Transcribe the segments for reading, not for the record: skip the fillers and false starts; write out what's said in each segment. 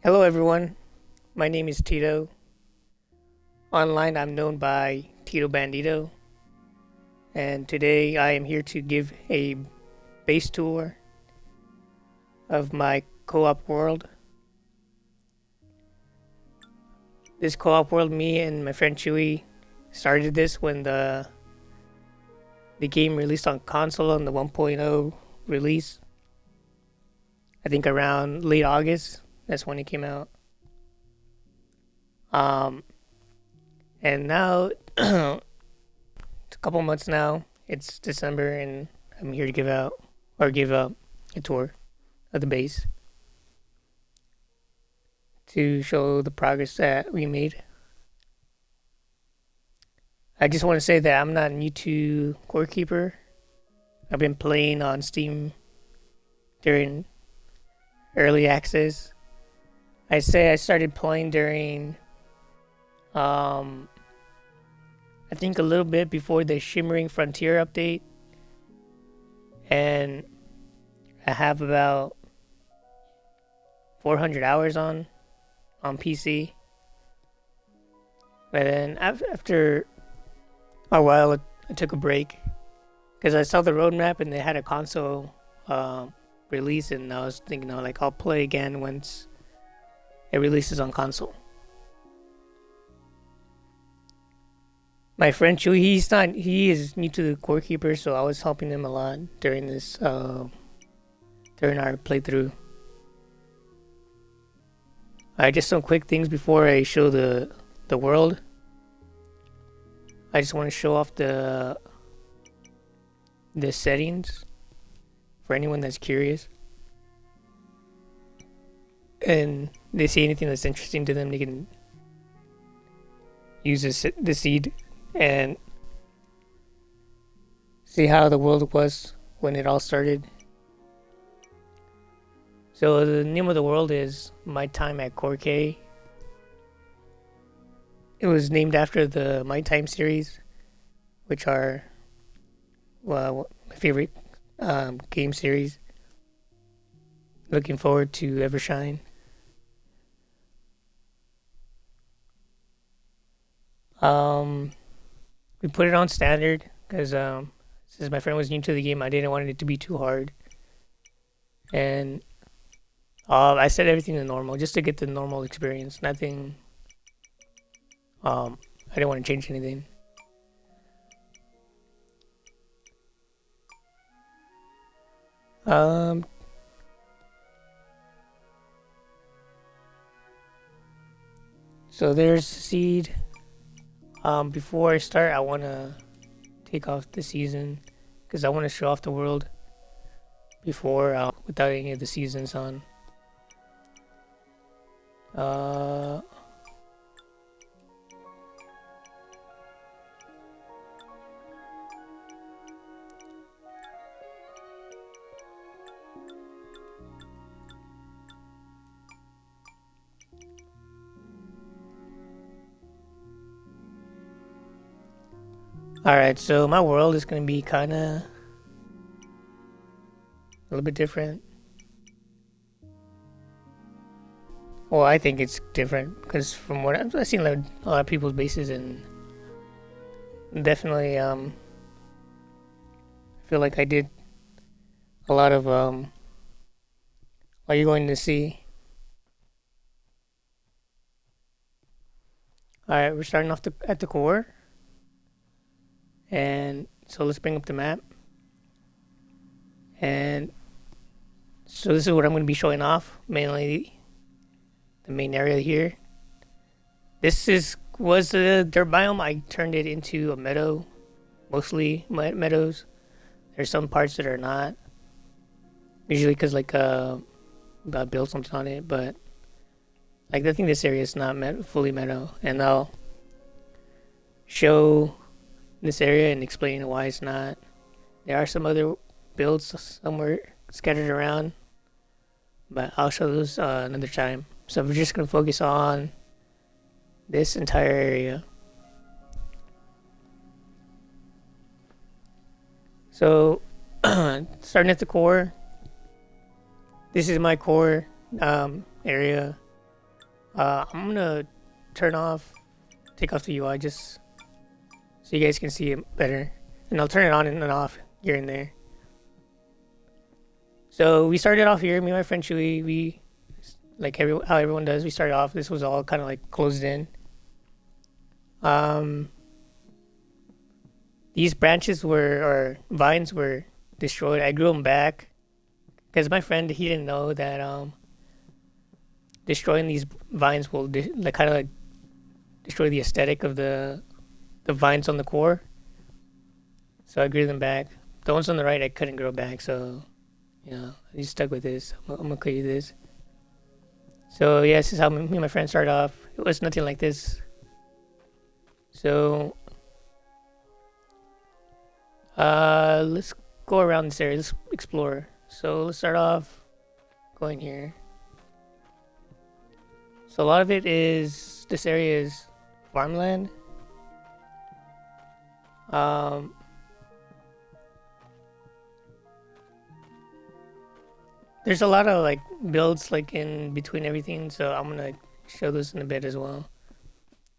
Hello, everyone. My name is Tito. Online, I'm known by Tito Bandito, and today I am here to give a base tour of my co op world. This co op world, me and my friend Chuy started this when the game released on console on the 1.0 release. I think around late August, that's when it came out. Um, and now it's a couple months now. It's December, and I'm here to give up a tour of the base to show the progress that we made. I just want to say that I'm not new to Core Keeper. I've been playing on Steam during early access. I say I started playing during, I think a little bit before the Shimmering Frontier update, and I have about 400 hours on PC. But then after a while, I took a break because I saw the roadmap and they had a console release, and I was thinking, like I'll play again once it releases on console. My friend Chewy, he is new to the Core Keeper, so I was helping him a lot during this during our playthrough. I just some quick things before I show the world. I just want to show off the settings for anyone that's curious. And they see anything that's interesting to them, they can use the seed and see how the world was when it all started. So the name of the world is My Time at Core K. It was named after the My Time series, which are my favorite game series. Looking forward to Evershine. We put it on standard because since my friend was new to the game, I didn't want it to be too hard, and I set everything to normal just to get the normal experience. Nothing. I didn't want to change anything. Um, so there's seed. Before I start, I want to take off the season because I want to show off the world before without any of the seasons on. Uh, Alright, so my world is going to be kind of a little bit different. Well, I think it's different because from what I've seen, like, a lot of people's bases, and definitely, I feel like I did a lot of what you're going to see. Alright, we're starting off at the core, and so let's bring up the map. And so this is what I'm going to be showing off, mainly the main area here. This was a dirt biome. I turned it into a meadow, mostly meadows. There's some parts that are not, usually because like I built something on it, but like I think this area is not fully meadow, and I'll show this area and explain why it's not. There are some other builds somewhere scattered around, but I'll show those another time. So we're just going to focus on this entire area. So starting at the core, this is my core area. I'm gonna turn off, take off the UI just so you guys can see it better, and I'll turn it on and off here and there. So we started off here. Me and my friend Chewy, we like how everyone does. We started off. This was all kind of like closed in. Um, these branches were or vines were destroyed. I grew them back because my friend he didn't know that destroying these vines will like kind of like destroy the aesthetic of the vines on the core. So I grew them back. The ones on the right I couldn't grow back, so I just stuck with this. I'm gonna clear you this. So yeah, this is how me and my friend started off. It was nothing like this. So let's go around this area. Let's explore. So let's start off going here. So a lot of it is this area is farmland. There's a lot of like builds like in between everything, so I'm gonna show this in a bit as well.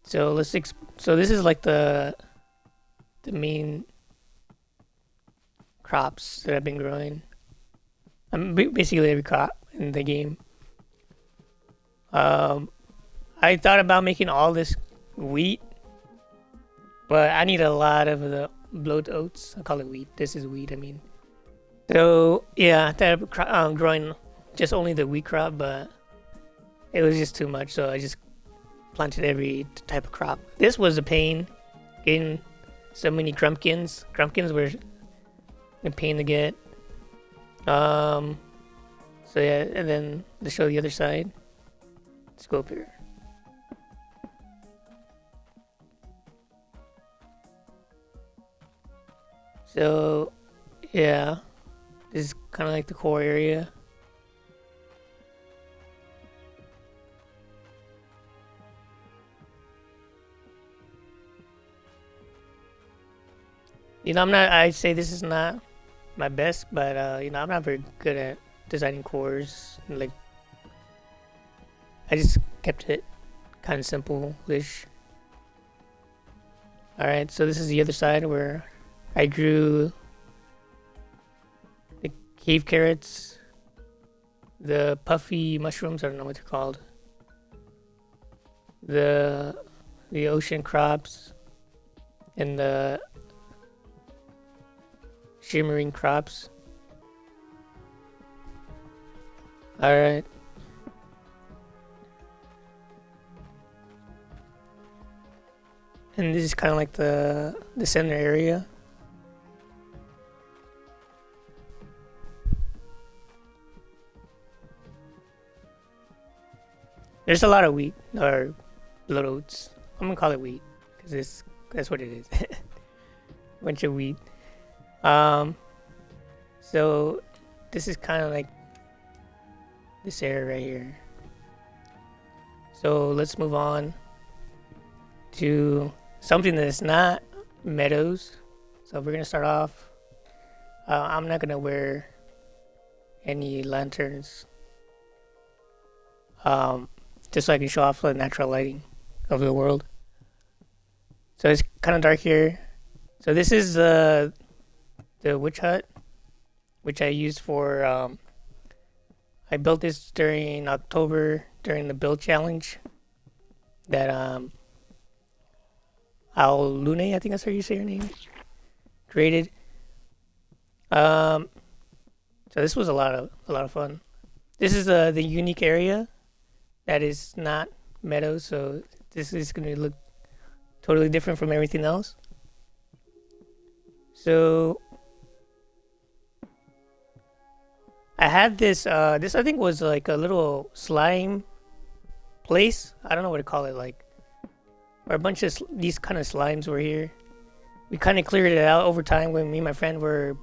So so this is like the main crops that I've been growing. Basically every crop in the game. I thought about making all this wheat, but I need a lot of the bloat oats. I call it wheat. This is wheat, I mean. So yeah, I thought about growing just only the wheat crop, but it was just too much. So I just planted every type of crop. This was a pain, getting so many crumpkins. Crumpkins were a pain to get. So yeah, and then to show the other side, let's go up here. So yeah, this is kind of like the core area. I'd say this is not my best, but I'm not very good at designing cores. Like, I just kept it kind of simple-ish. Alright, so this is the other side where I grew the cave carrots, the puffy mushrooms, I don't know what they're called, the ocean crops, and the shimmering crops. Alright. And this is kind of like the center area. There's a lot of wheat or blood oats. I'm gonna call it wheat because that's what it is. Bunch of wheat. So this is kind of like this area right here. So let's move on to something that's not meadows. So we're gonna start off. I'm not gonna wear any lanterns. Just so I can show off the natural lighting of the world. So it's kind of dark here. So this is the witch hut, which I used for. I built this during October during the build challenge. That Al Lune, I think that's how you say her name, created. So this was a lot of fun. This is the unique area that is not meadows, so this is going to look totally different from everything else. So I had this this I think was like a little slime place. I don't know what to call it, like where a bunch of these kind of slimes were here. We kind of cleared it out over time when me and my friend were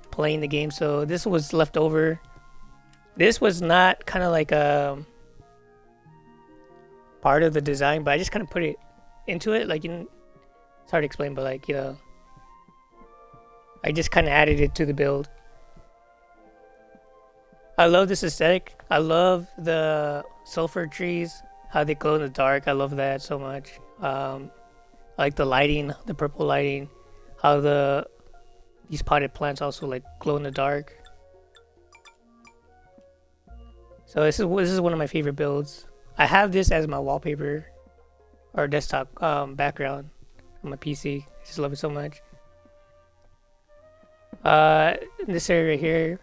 playing the game, so this was left over. This was not kind of like a part of the design, but I just kind of put it into it. Like, it's hard to explain, but like, I just kind of added it to the build. I love this aesthetic. I love the sulfur trees, how they glow in the dark. I love that so much. I like the lighting, the purple lighting, how these potted plants also like glow in the dark. So this is one of my favorite builds. I have this as my wallpaper or desktop background on my PC. I just love it so much. This area right here,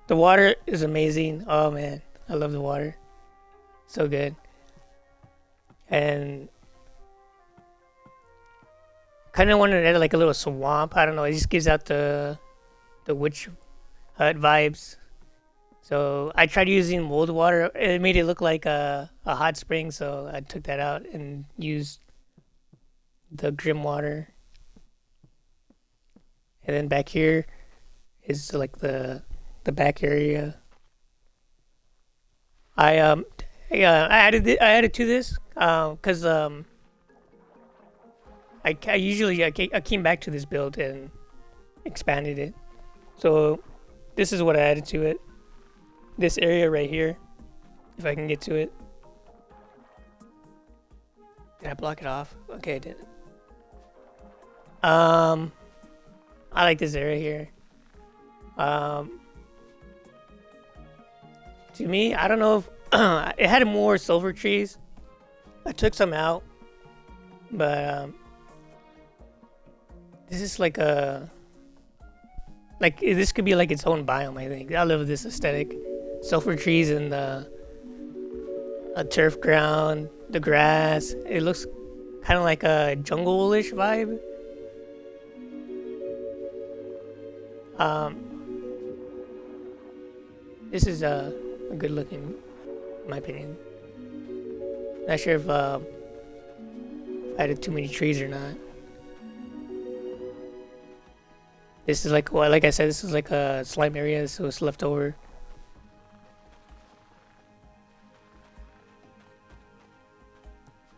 the water is amazing. Oh man, I love the water. So good. And kind of wanted to add like a little swamp. I don't know. It just gives out the witch hut vibes. So I tried using mold water. It made it look like a hot spring. So I took that out and used the grim water. And then back here is like the back area. I added to this because I came back to this build and expanded it. So this is what I added to it. This area right here, if I can get to it. Did I block it off? Okay, I did. I like this area here. To me, I don't know if it had more silver trees. I took some out, but this is like this could be like its own biome. I think I love this aesthetic. Sulfur trees and a turf ground, the grass. It looks kind of like a jungle-ish vibe. This is a good looking, in my opinion. Not sure if I added too many trees or not. This is like, well, like I said, this is like a slime area, so it's left over.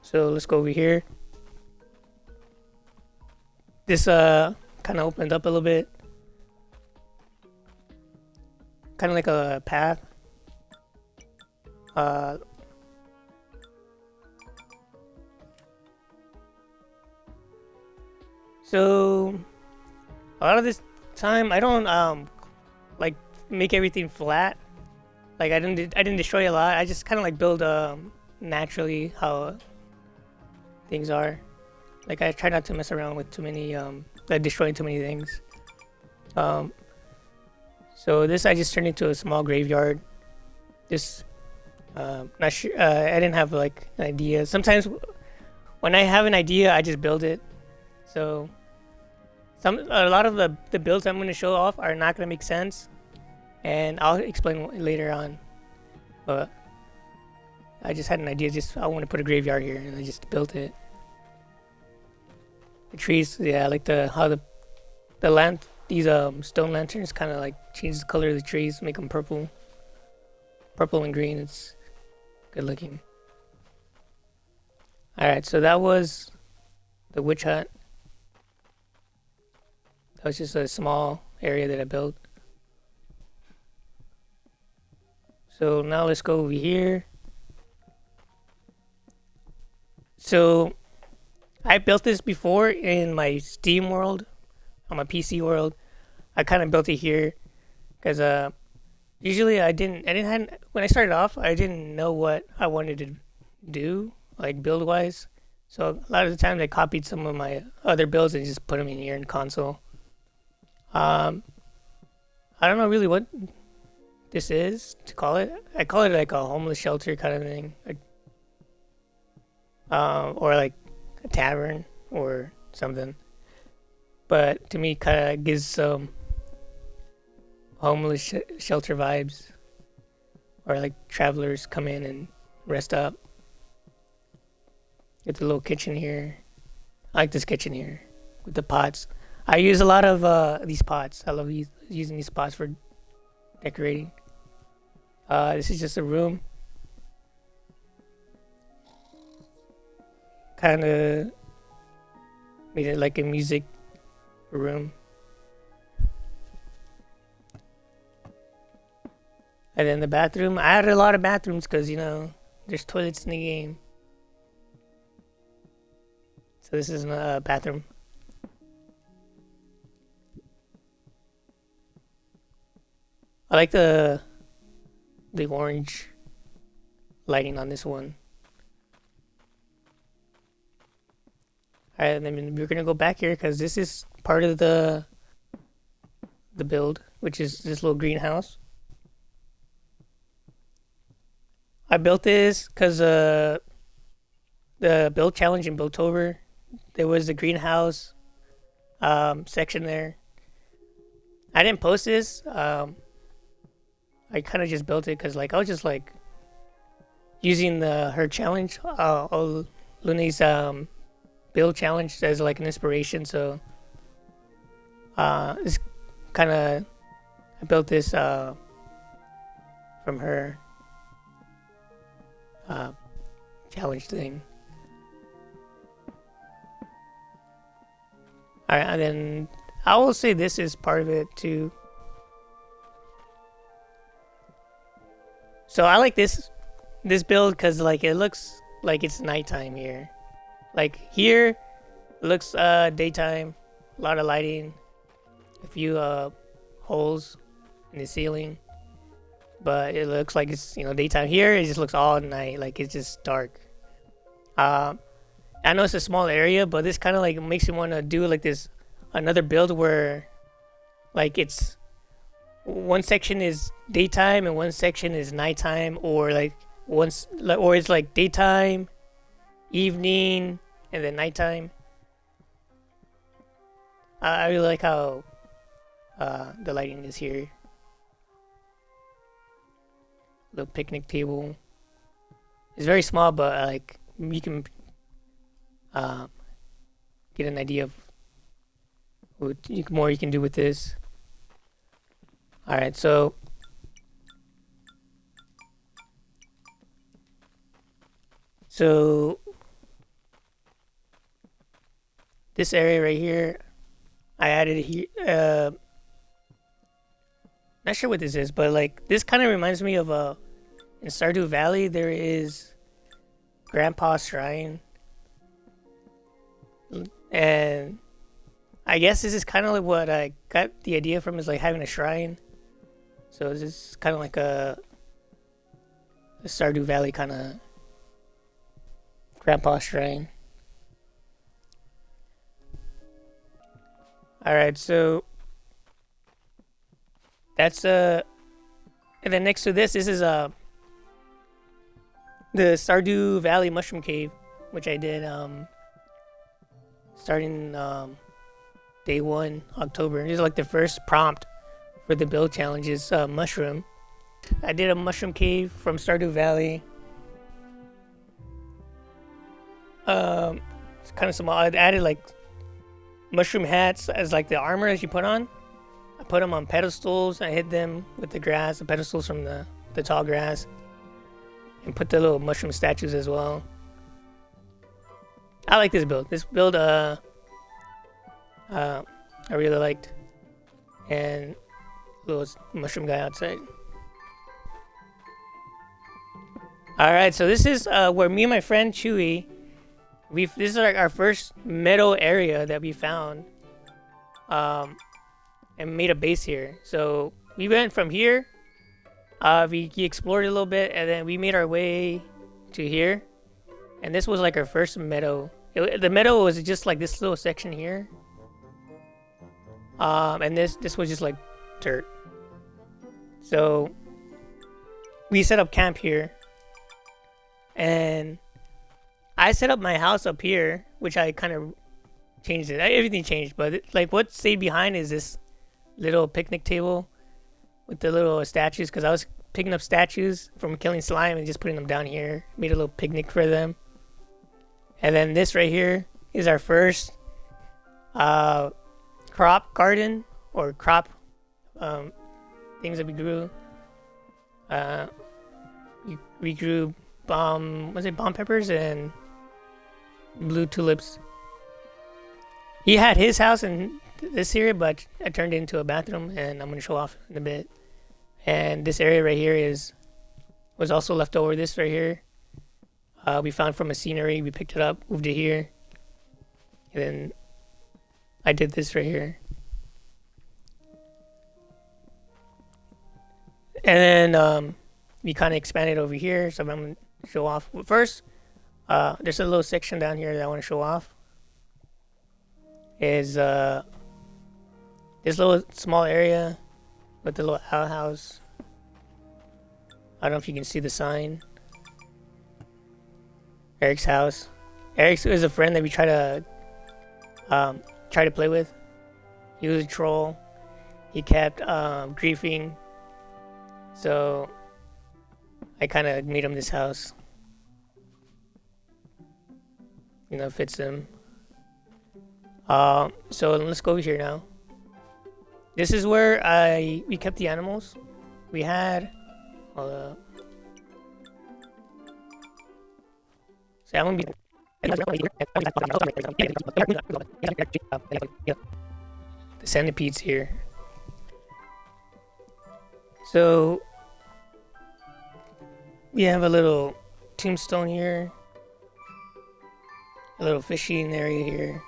So let's go over here. This kind of opened up a little bit. Kind of like a path. So a lot of this time I don't like make everything flat. Like I didn't destroy a lot. I just kind of like build naturally how things are. Like I try not to mess around with too many like destroying too many things. So this I just turned into a small graveyard. This not sure. I didn't have like an idea. Sometimes when I have an idea, I just build it. So a lot of the builds I'm going to show off are not going to make sense, and I'll explain later on. But I just had an idea. I want to put a graveyard here, and I just built it. The trees, yeah, I like how the land. These stone lanterns kind of like change the color of the trees, make them purple and green. It's good looking. All right, so that was the witch hut. That was just a small area that I built. So now let's go over here. So I built this before in my Steam world, on my PC world. I kind of built it here because usually when I started off, I didn't know what I wanted to do, like build wise. So a lot of the times I copied some of my other builds and just put them in here in console. I don't know really what this is to call it. I call it like a homeless shelter kind of thing, like, or like a tavern or something. But to me, kind of gives some homeless shelter vibes, or like travelers come in and rest up. Get the little kitchen here. I like this kitchen here with the pots. I use a lot of these pots. I love using these pots for decorating. This is just a room. Kind of made it like a music room. And then the bathroom. I added a lot of bathrooms because, There's toilets in the game. So this is a bathroom. I like the orange lighting on this one. Alright, and then we're gonna go back here because this is part of the build, which is this little greenhouse. I built this because the build challenge in Buildtober, there was a greenhouse section there. I didn't post this. I kind of just built it because like I was just like using her challenge, Lune's build challenge as like an inspiration. So it's kind of I built this from her challenge thing. Alright, and then I will say this is part of it too. So I like this build because like it looks like it's nighttime here. Like here, it looks daytime, a lot of lighting, a few holes in the ceiling, but it looks like it's daytime. Here it just looks all night, like it's just dark. I know it's a small area, but this kind of like makes you want to do like this another build where like it's one section is daytime and one section is nighttime, or like or it's like daytime, evening, and then nighttime. I really like how the lighting is here. Little picnic table. It's very small, but like you can get an idea of what more you can do with this. All right, so this area right here, I added here. Not sure what this is, but like this kind of reminds me of in Stardew Valley there is Grandpa's Shrine, and I guess this is kind of like what I got the idea from, is like having a shrine. So this is kind of like a Stardew Valley kind of Grandpa's Shrine. All right, so that's and then next to this is the Stardew Valley Mushroom Cave, which I did starting day 1 October. This is like the first prompt for the build challenge is mushroom. I did a mushroom cave from Stardew Valley. It's kind of small. I added like mushroom hats as like the armor as you put on. I put them on pedestals. I hid them with the grass, the pedestals from the tall grass, and put the little mushroom statues as well. I like this build. This build, I really liked, and little mushroom guy outside. All right, so this is where me and my friend Chuy, this is like our first meadow area that we found, and made a base here. So we went from here, we explored a little bit, and then we made our way to here, and this was like our first meadow. The meadow was just like this little section here, and this was just like dirt. So we set up camp here, and I set up my house up here, which I kind of changed it. Everything changed, but like what stayed behind is this little picnic table with the little statues, because I was picking up statues from killing slime and just putting them down here. Made a little picnic for them. And then this right here is our first crop garden, or crop things that we grew. We grew bomb peppers and blue tulips. He had his house in this area, but I turned it into a bathroom, and I'm gonna show off in a bit. And this area right here was also left over. This right here We found from a scenery. We picked it up, moved it here, and then I did this right here. And then we kind of expanded over here. So I'm going to show off. First, there's a little section down here that I want to show off. Is this little small area with the little outhouse. I don't know if you can see the sign. Eric's house. Eric is a friend that we try to play with. He was a troll. He kept griefing. So I kind of made him this house. You know, fits him. So let's go over here now. This is where we kept the animals. We had so I'm gonna be the centipedes here. So we have a little tombstone here, a little fishing area here.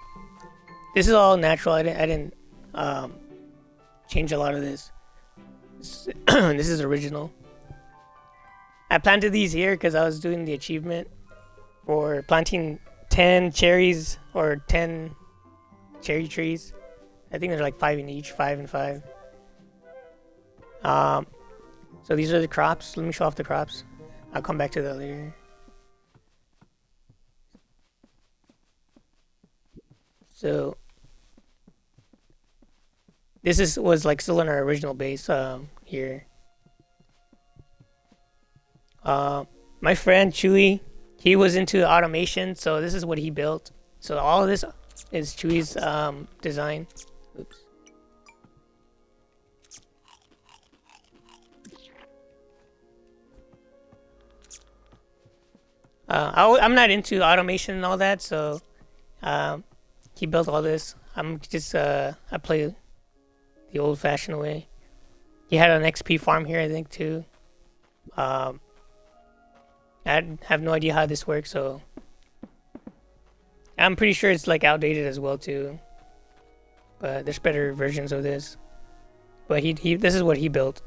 This is all natural. I didn't change a lot of this. This is original. I planted these here because I was doing the achievement for planting 10 cherries or 10 cherry trees. I think there's like 5 in each, 5 and 5. So these are the crops. Let me show off the crops. I'll come back to that later. So this was like still in our original base here. My friend Chuy, he was into automation, so this is what he built. So all of this is Chuy's design. Oops. I'm not into automation and all that, so he built all this. I'm just I play the old-fashioned way. He had an XP farm here, I think, too. I have no idea how this works, so I'm pretty sure it's like outdated as well too. But there's better versions of this. But he this is what he built.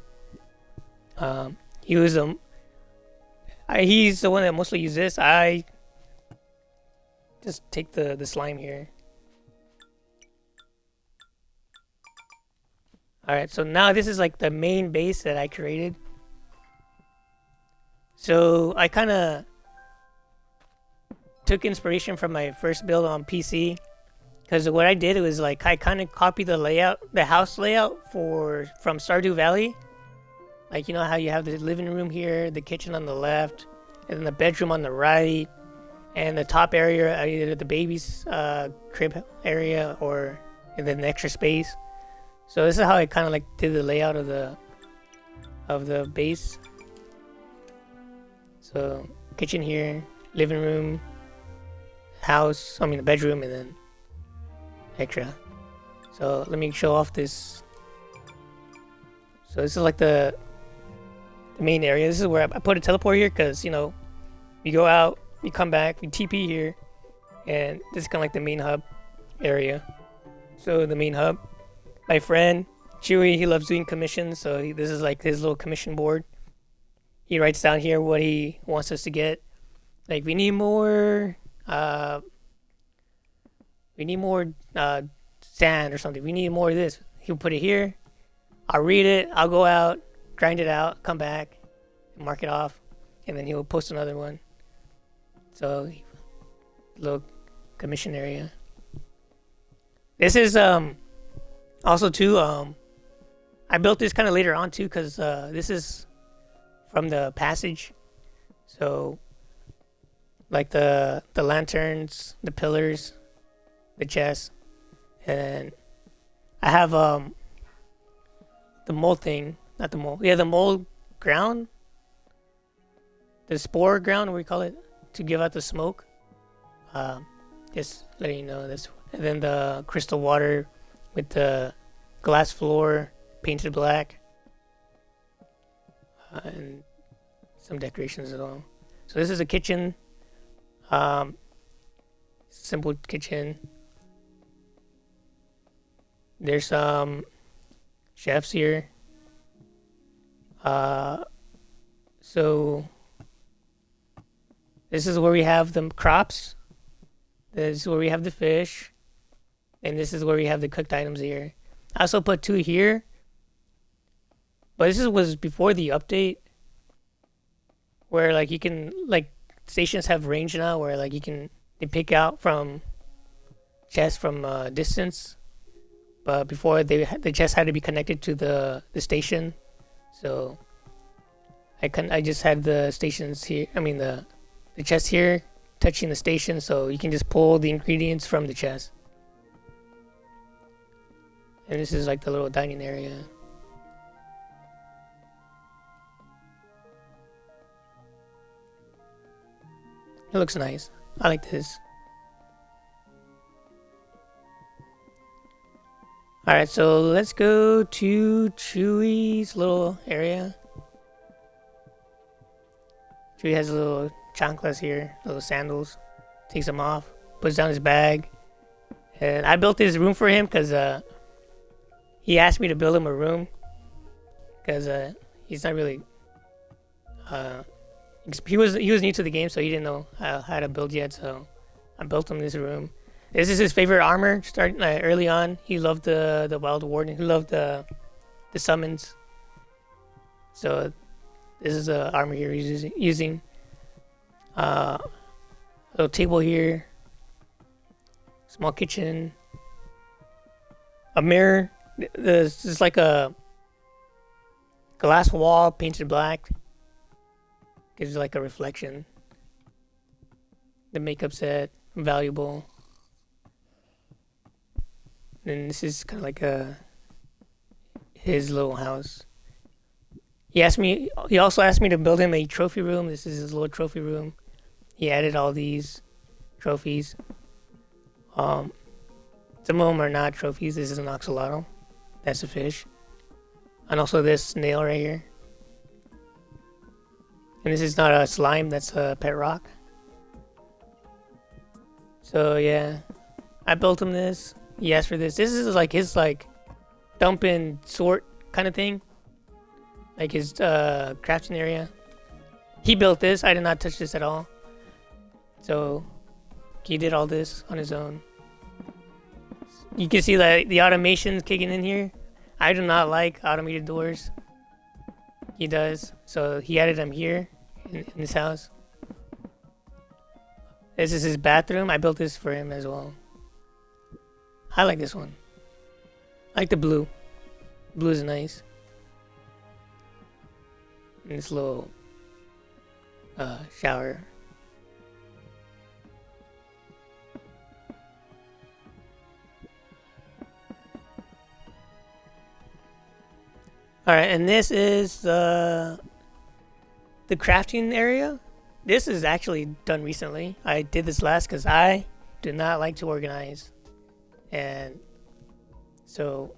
He was he's the one that mostly uses this. I just take the slime here. Alright, so now this is like the main base that I created. So I kind of took inspiration from my first build on PC, because what I did was like I kind of copied the layout, the house layout from Stardew Valley. Like, you know how you have the living room here, the kitchen on the left, and then the bedroom on the right, and the top area either the baby's crib area or and then the extra space. So this is how I kind of like did the layout of the base. So kitchen here, living room, house, the bedroom, and then extra. So let me show off this. So this is like the main area. This is where I put a teleport here because, you know, you go out, you come back, we TP here, and this is kind of like the main hub area. So the main hub. My friend Chewy, he loves doing commissions, so this is like his little commission board. He writes down here what he wants us to get. Like, we need more sand or something. We need more of this. He'll put it here. I'll read it. I'll go out, grind it out, come back, mark it off, and then he'll post another one. So, little commission area. This is also too. I built this kind of later on too, because this is from the passage. So, like the lanterns, the pillars, the chest, and I have the mold thing, not the mold. Yeah, the mold ground, the spore ground, what we call it, to give out the smoke. Just letting you know this. And then the crystal water with the glass floor painted black, and some decorations as well. So this is a kitchen. Um, simple kitchen. There's some chefs here. Uh, so this is where we have the crops. This is where we have the fish, and this is where we have the cooked items here. I also put two here, but was before the update, where like you can like stations have range now, where like they pick out from chests from distance. But before the chest had to be connected to the station, so I just had the stations here. I mean the chest here touching the station, so you can just pull the ingredients from the chest. And this is like the little dining area. It looks nice. I like this. Alright, so let's go to Chewy's little area. Chewy has a little chanclas here, little sandals. Takes them off, puts down his bag. And I built this room for him because he asked me to build him a room. Because he's not really... he was new to the game, so he didn't know how to build yet, so I built him this room. This is his favorite armor. Starting early on, he loved the Wild Warden. He loved the summons. So this is the armor here he's using. Little table here. Small kitchen. A mirror. This is like a glass wall painted black. Gives you like a reflection. The makeup set, valuable. And this is kind of like his little house. He also asked me to build him a trophy room. This is his little trophy room. He added all these trophies. Some of them are not trophies. This is an axolotl. That's a fish. And also this snail right here. And this is not a slime, that's a pet rock. So yeah, I built him this. He asked for this. This is like his like dump and sort kind of thing. Like his crafting area. He built this. I did not touch this at all. So he did all this on his own. You can see that the automation's kicking in here. I do not like automated doors. He does. So he added them here in this house. This is his bathroom. I built this for him as well. I like this one. I like the blue. Blue is nice. And this little shower. Alright, and this is the crafting area. This is actually done recently. I did this last because I do not like to organize. And so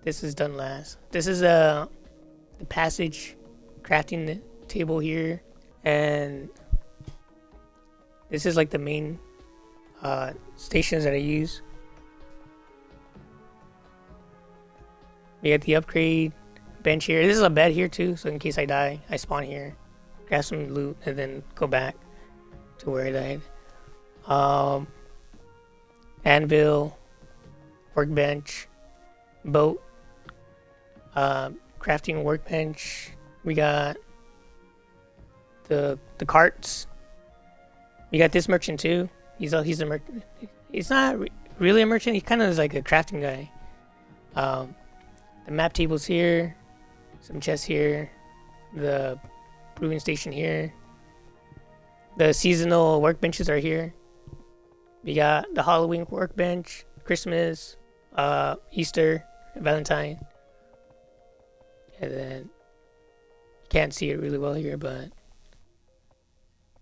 this is done last. This is the passage crafting table here. And this is like the main stations that I use. We got the upgrade bench here. This is a bed here too, so in case I die, I spawn here, grab some loot, and then go back to where I died. Anvil, workbench, boat, crafting workbench. We got the carts. We got this merchant too. He's a merchant. He's not really a merchant. He kind of is like a crafting guy. The map table's here, some chests here, the brewing station here. The seasonal workbenches are here. We got the Halloween workbench, Christmas, Easter, Valentine. And then you can't see it really well here, but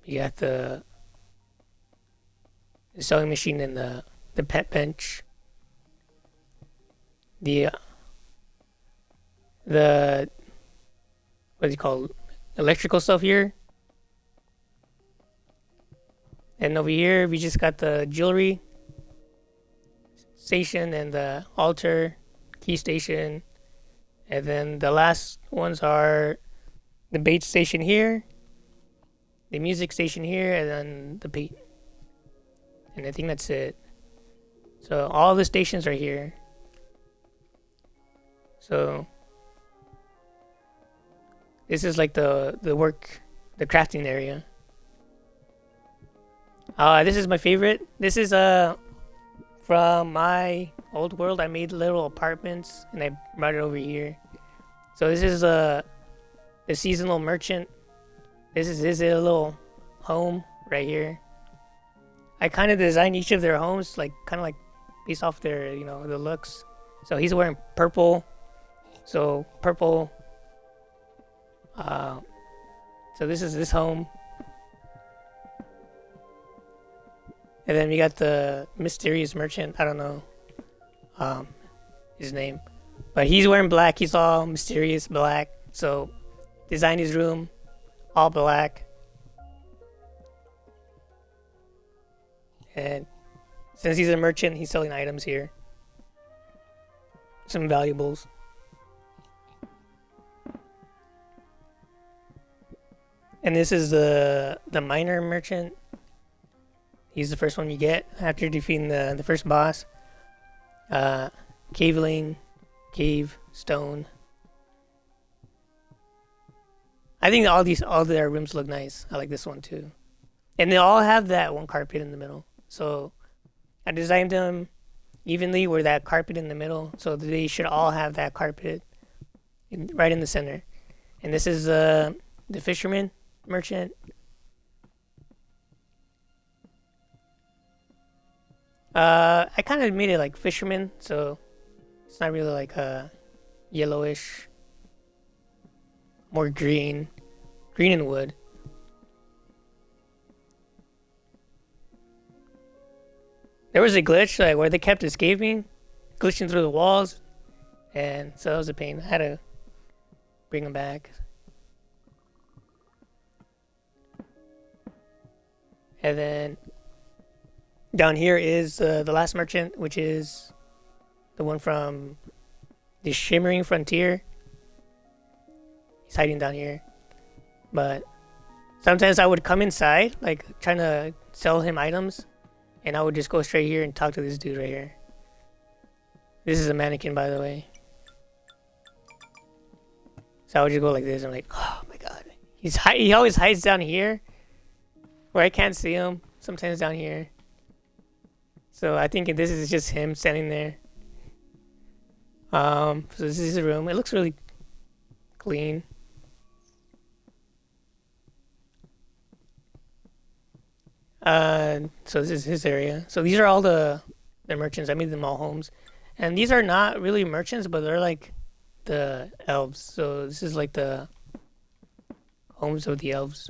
you got the sewing machine and the pet bench. The what do you call electrical stuff here. And over here, we just got the jewelry station and the altar key station. And then the last ones are the bait station here, the music station here, and then the bait. And I think that's it. So all the stations are here. So this is like the crafting area. This is my favorite. This is from my old world. I made little apartments and I brought it over here. So this is the seasonal merchant. This is his little home right here. I kind of designed each of their homes like kind of like based off their the looks. So he's wearing purple. So purple. So this is this home. And then we got the mysterious merchant. I don't know his name. But he's wearing black. He's all mysterious black. So designed his room all black. And since he's a merchant, he's selling items here. Some valuables. And this is the miner merchant. He's the first one you get after defeating the first boss. Caveling, cave, stone. I think all their rooms look nice. I like this one too. And they all have that one carpet in the middle. So I designed them evenly with that carpet in the middle. So they should all have that carpet right in the center. And this is the fisherman merchant. I kind of made it like fisherman, so it's not really like yellowish, more green and wood. There was a glitch like where they kept escaping, glitching through the walls, and so that was a pain. I had to bring them back. And then down here is the last merchant, which is the one from the Shimmering Frontier. He's hiding down here. But sometimes I would come inside, like trying to sell him items, and I would just go straight here and talk to this dude right here. This is a mannequin, by the way. So I would just go like this. I'm like, oh my god. He always hides down here, where I can't see him. Sometimes down here. So I think this is just him standing there. So this is his room. It looks really clean. So this is his area. So these are all the merchants. I made them all homes. And these are not really merchants, but they're like the elves. So this is like the homes of the elves.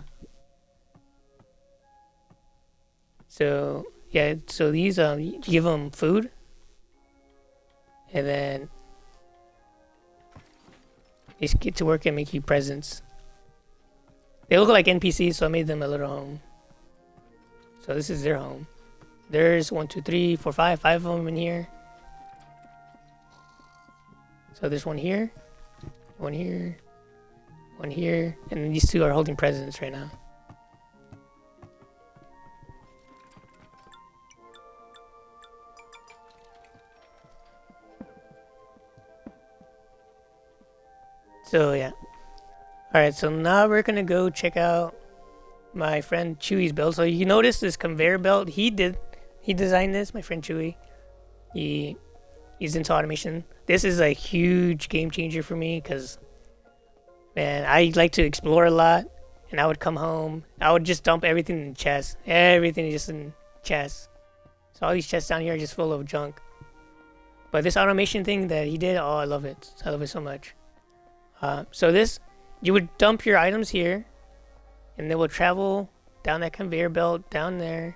So yeah, so these you give them food, and then they get to work and make you presents. They look like NPCs, so I made them a little home. So this is their home. There's 1, 2, 3, 4, 5 of them in here. So there's one here, one here, one here, and these two are holding presents right now. So yeah. Alright, so now we're gonna go check out my friend Chuy's build. So you notice this conveyor belt. He designed this, my friend Chuy. He's into automation. This is a huge game changer for me because, man, I like to explore a lot. And I would come home. I would just dump everything in chests. Everything just in chests. So all these chests down here are just full of junk. But this automation thing that he did, oh, I love it. I love it so much. So this, you would dump your items here, and they will travel down that conveyor belt down there.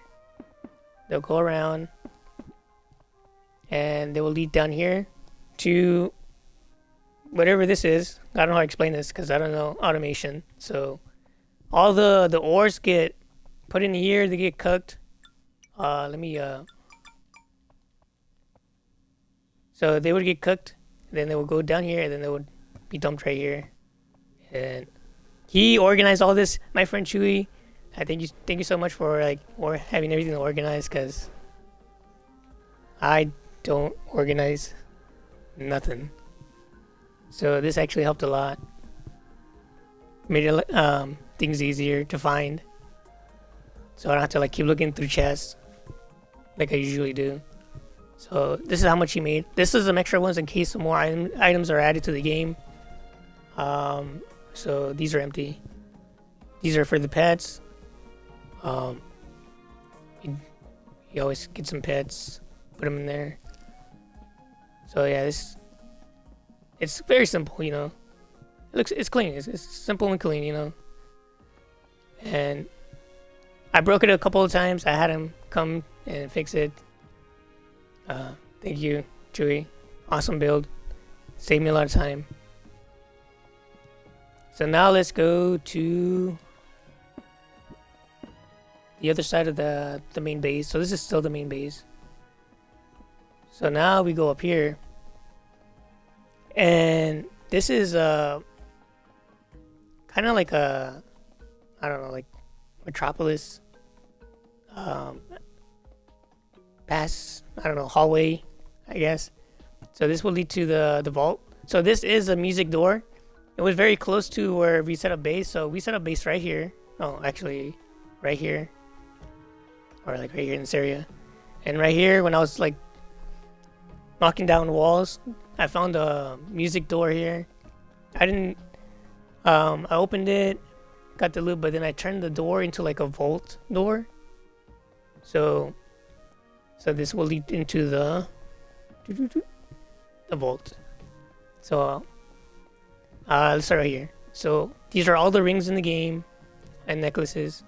They'll go around, and they will lead down here to whatever this is. I don't know how to explain this because I don't know automation. So all the ores get put in here, they get cooked, Let me So they would get cooked, then they would go down here, and then they would be dumped right here. And he organized all this. My friend Chewy, I thank you so much for or having everything organized, because I don't organize nothing. So this actually helped a lot. Made things easier to find. So I don't have to keep looking through chests like I usually do. So this is how much he made. This is some extra ones in case some more items are added to the game. So these are empty. These are for the pets. You always get some pets, put them in there. So yeah, it's very simple, it's clean. It's simple and clean, And I broke it a couple of times. I had him come and fix it. Thank you, Chewy. Awesome build. Saved me a lot of time. So now let's go to the other side of the main base. So this is still the main base. So now we go up here. And this is kind of like a, I don't know, like metropolis. Hallway, I guess. So this will lead to the vault. So this is a music door. It was very close to where we set up base. So we set up base right here. Oh, actually, right here, or right here in this area. And right here, when I was knocking down walls, I found a music door here. I didn't. I opened it, got the loot, but then I turned the door into a vault door. So this will lead into the vault. So let's start right here. So these are all the rings in the game and necklaces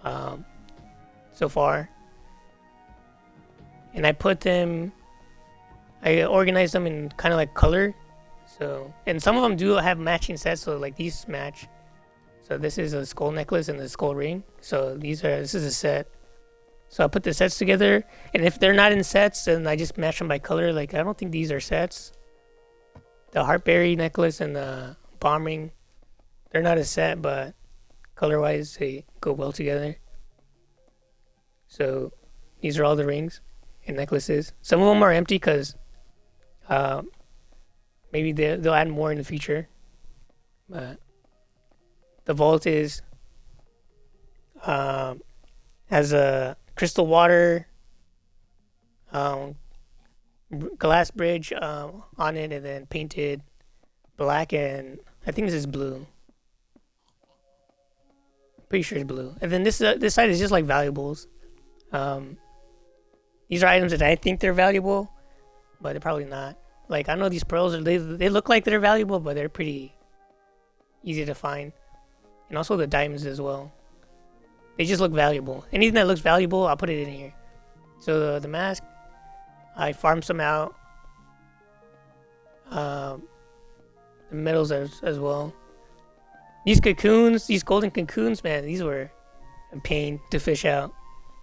so far. And I organized them in kind of color. So, and some of them do have matching sets, so these match. So this is a skull necklace and the skull ring. So this is a set. So I put the sets together, and if they're not in sets, then I just match them by color. I don't think these are sets. The heartberry necklace and the bomb ring, they're not a set, but color-wise, they go well together. So these are all the rings and necklaces. Some of them are empty because maybe they'll add more in the future. But the vault has a crystal water, glass bridge on it, and then painted black, and I think this is blue. Pretty sure it's blue. And then this side is just valuables. These are items that I think they're valuable, but they're probably not. I know these pearls they look like they're valuable, but they're pretty easy to find, and also the diamonds as well. They just look valuable. Anything that looks valuable, I'll put it in here. So the mask, I farmed some out. The metals as well. These cocoons, these golden cocoons, man, these were a pain to fish out.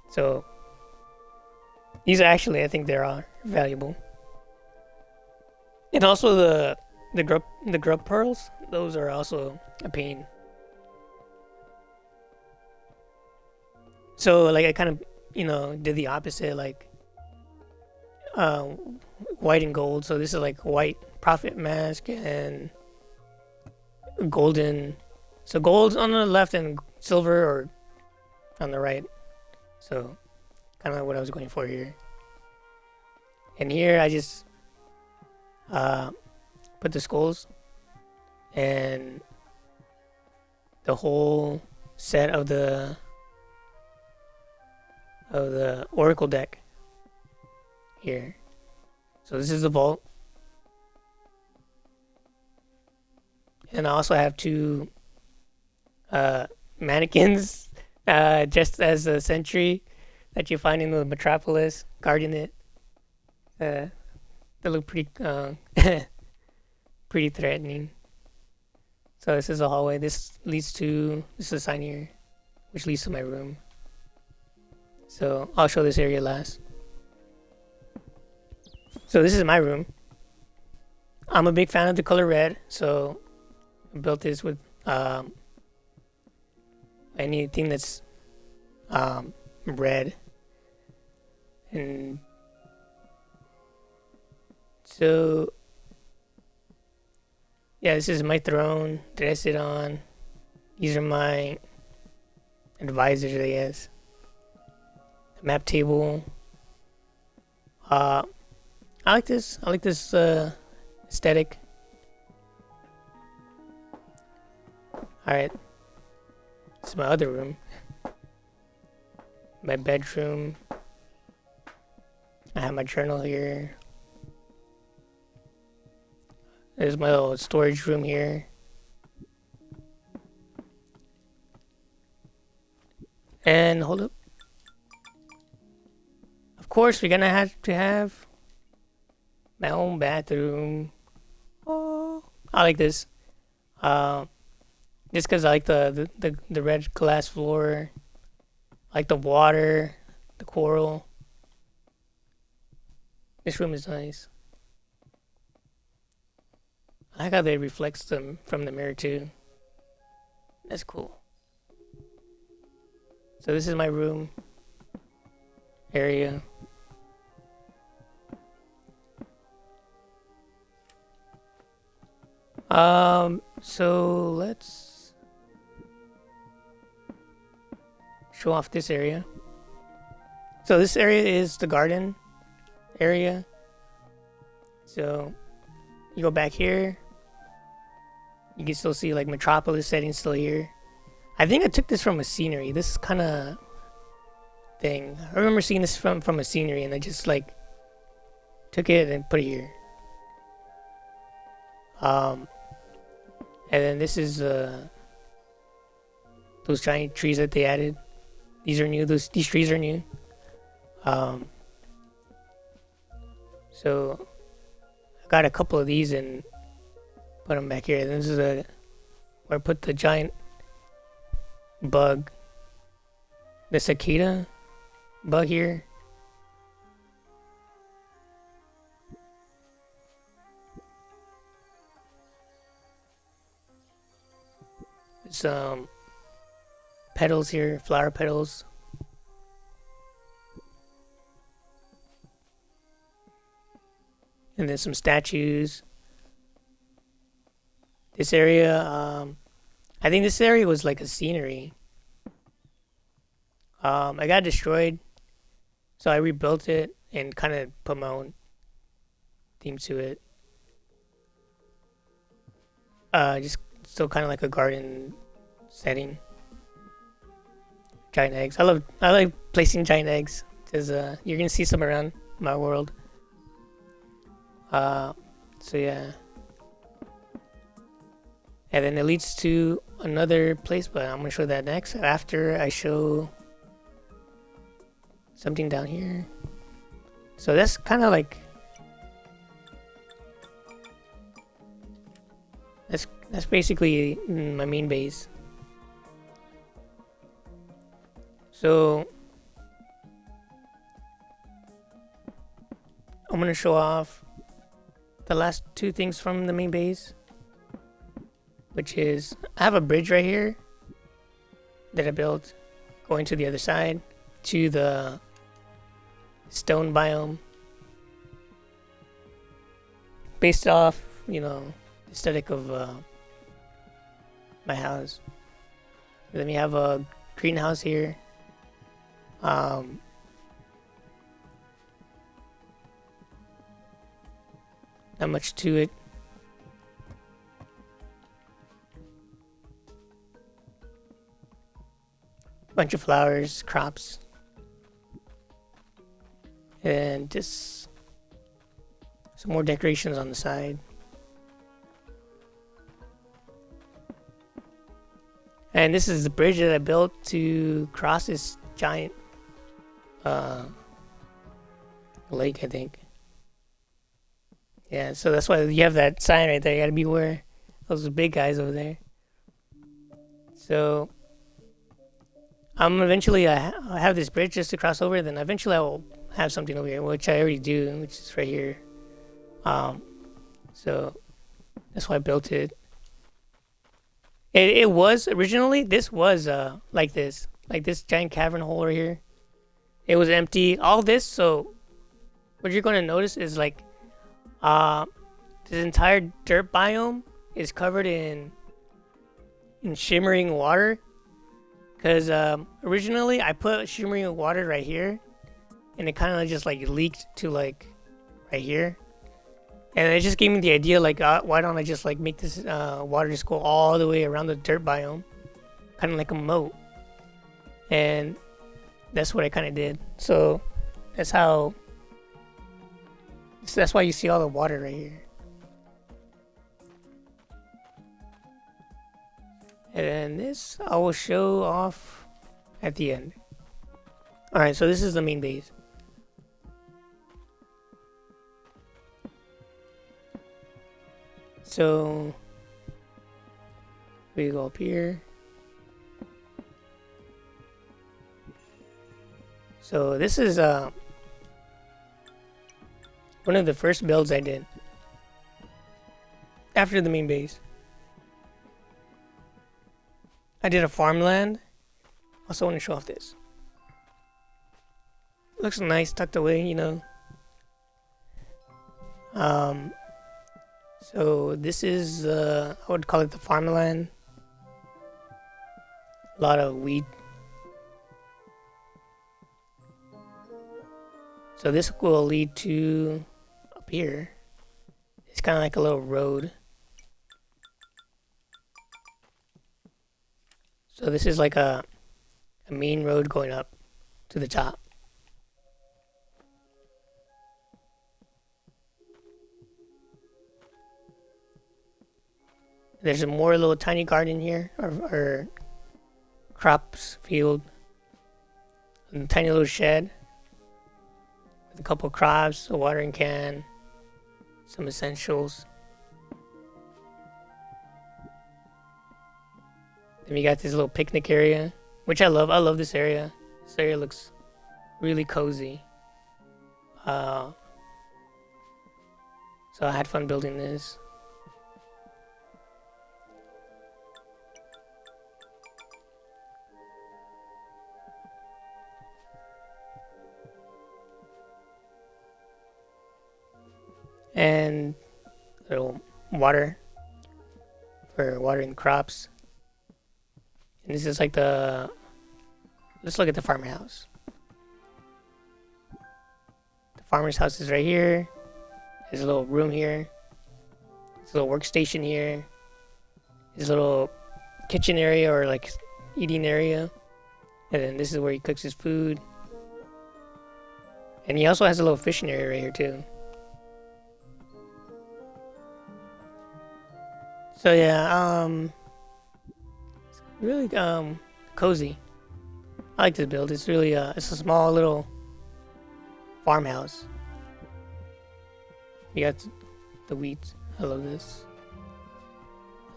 So these are actually, I think they are valuable. And also the grub pearls, those are also a pain. So I kind of did the opposite, white and gold. So this is white prophet mask and golden. So gold's on the left and silver or on the right. So kind of what I was going for here. And here I just put the skulls and the whole set of the oracle deck here. So this is the vault, and I also have two mannequins just as a sentry that you find in the metropolis guarding it. They look pretty pretty threatening. So this is a hallway. This is a sign here which leads to my room. So I'll show this area last. So this is my room. I'm a big fan of the color red, so I built this with anything that's red. And so yeah, this is my throne that I sit on. These are my advisors, I guess. The map table. I like this. I like this aesthetic. Alright. This is my other room. My bedroom. I have my journal here. There's my little storage room here. And hold up. Of course, we're gonna have to have my own bathroom. Oh, I like this. Just because I like the red glass floor. I like the water, the coral. This room is nice. I like how they reflects them from the mirror too. That's cool. So this is my room area. So let's show off this area. So this area is the garden area. So you go back here, you can still see like Metropolis setting still here. I think I took this from a scenery. This kind of thing. I remember seeing this from a scenery, and I just like took it and put it here. And then this is those giant trees that they added. These are new. These trees are new. So I got a couple of these and put them back here. This is where I put the giant bug, the cicada bug here. Some petals here, flower petals. And then some statues. This area, I think this area was like a scenery. I got destroyed, so I rebuilt it and kind of put my own theme to it. Just still kind of like a garden setting. Giant eggs. I like placing giant eggs because you're gonna see some around my world. So yeah. And then it leads to another place, but I'm gonna show that next after I show something down here. So that's kind of like that's basically my main base. So I'm gonna show off the last two things from the main base, which is I have a bridge right here that I built going to the other side to the stone biome based off, the aesthetic of my house. Then we have a greenhouse here. Not much to it. Bunch of flowers, crops, and just some more decorations on the side. And this is the bridge that I built to cross this giant lake, I think. Yeah, so that's why you have that sign right there. You gotta beware those big guys over there. So Eventually I have this bridge just to cross over. Then eventually I will have something over here, which I already do, which is right here. So that's why I built it. It was originally, this was like this giant cavern hole right here. It was empty. All this. So what you're gonna notice is like this entire dirt biome is covered in shimmering water. Because originally I put shimmering water right here, and it kind of just like leaked to like right here, and it just gave me the idea like why don't I just like make this water just go all the way around the dirt biome, kind of like a moat, and that's what I kind of did. So that's why you see all the water right here. And then this I will show off at the end. Alright, so this is the main base. So we go up here. So this is one of the first builds I did after the main base. I did a farmland. Also want to show off this. Looks nice tucked away, you know. So this is I would call it the farmland. A lot of wheat. So this will lead to up here. It's kind of like a little road. So this is like a main road going up to the top. There's a more little tiny garden here, or crops field. A tiny little shed with a couple crops, a watering can, some essentials. Then we got this little picnic area, which I love. I love this area. This area looks really cozy. So I had fun building this. And little water for watering crops. And this is like let's look at the farmer house. The farmer's house is right here. There's a little room here. There's a little workstation here. There's a little kitchen area or like eating area. And then this is where he cooks his food. And he also has a little fishing area right here too. So yeah, it's really cozy. I like this build. It's really it's a small little farmhouse. You got the wheat. I love this.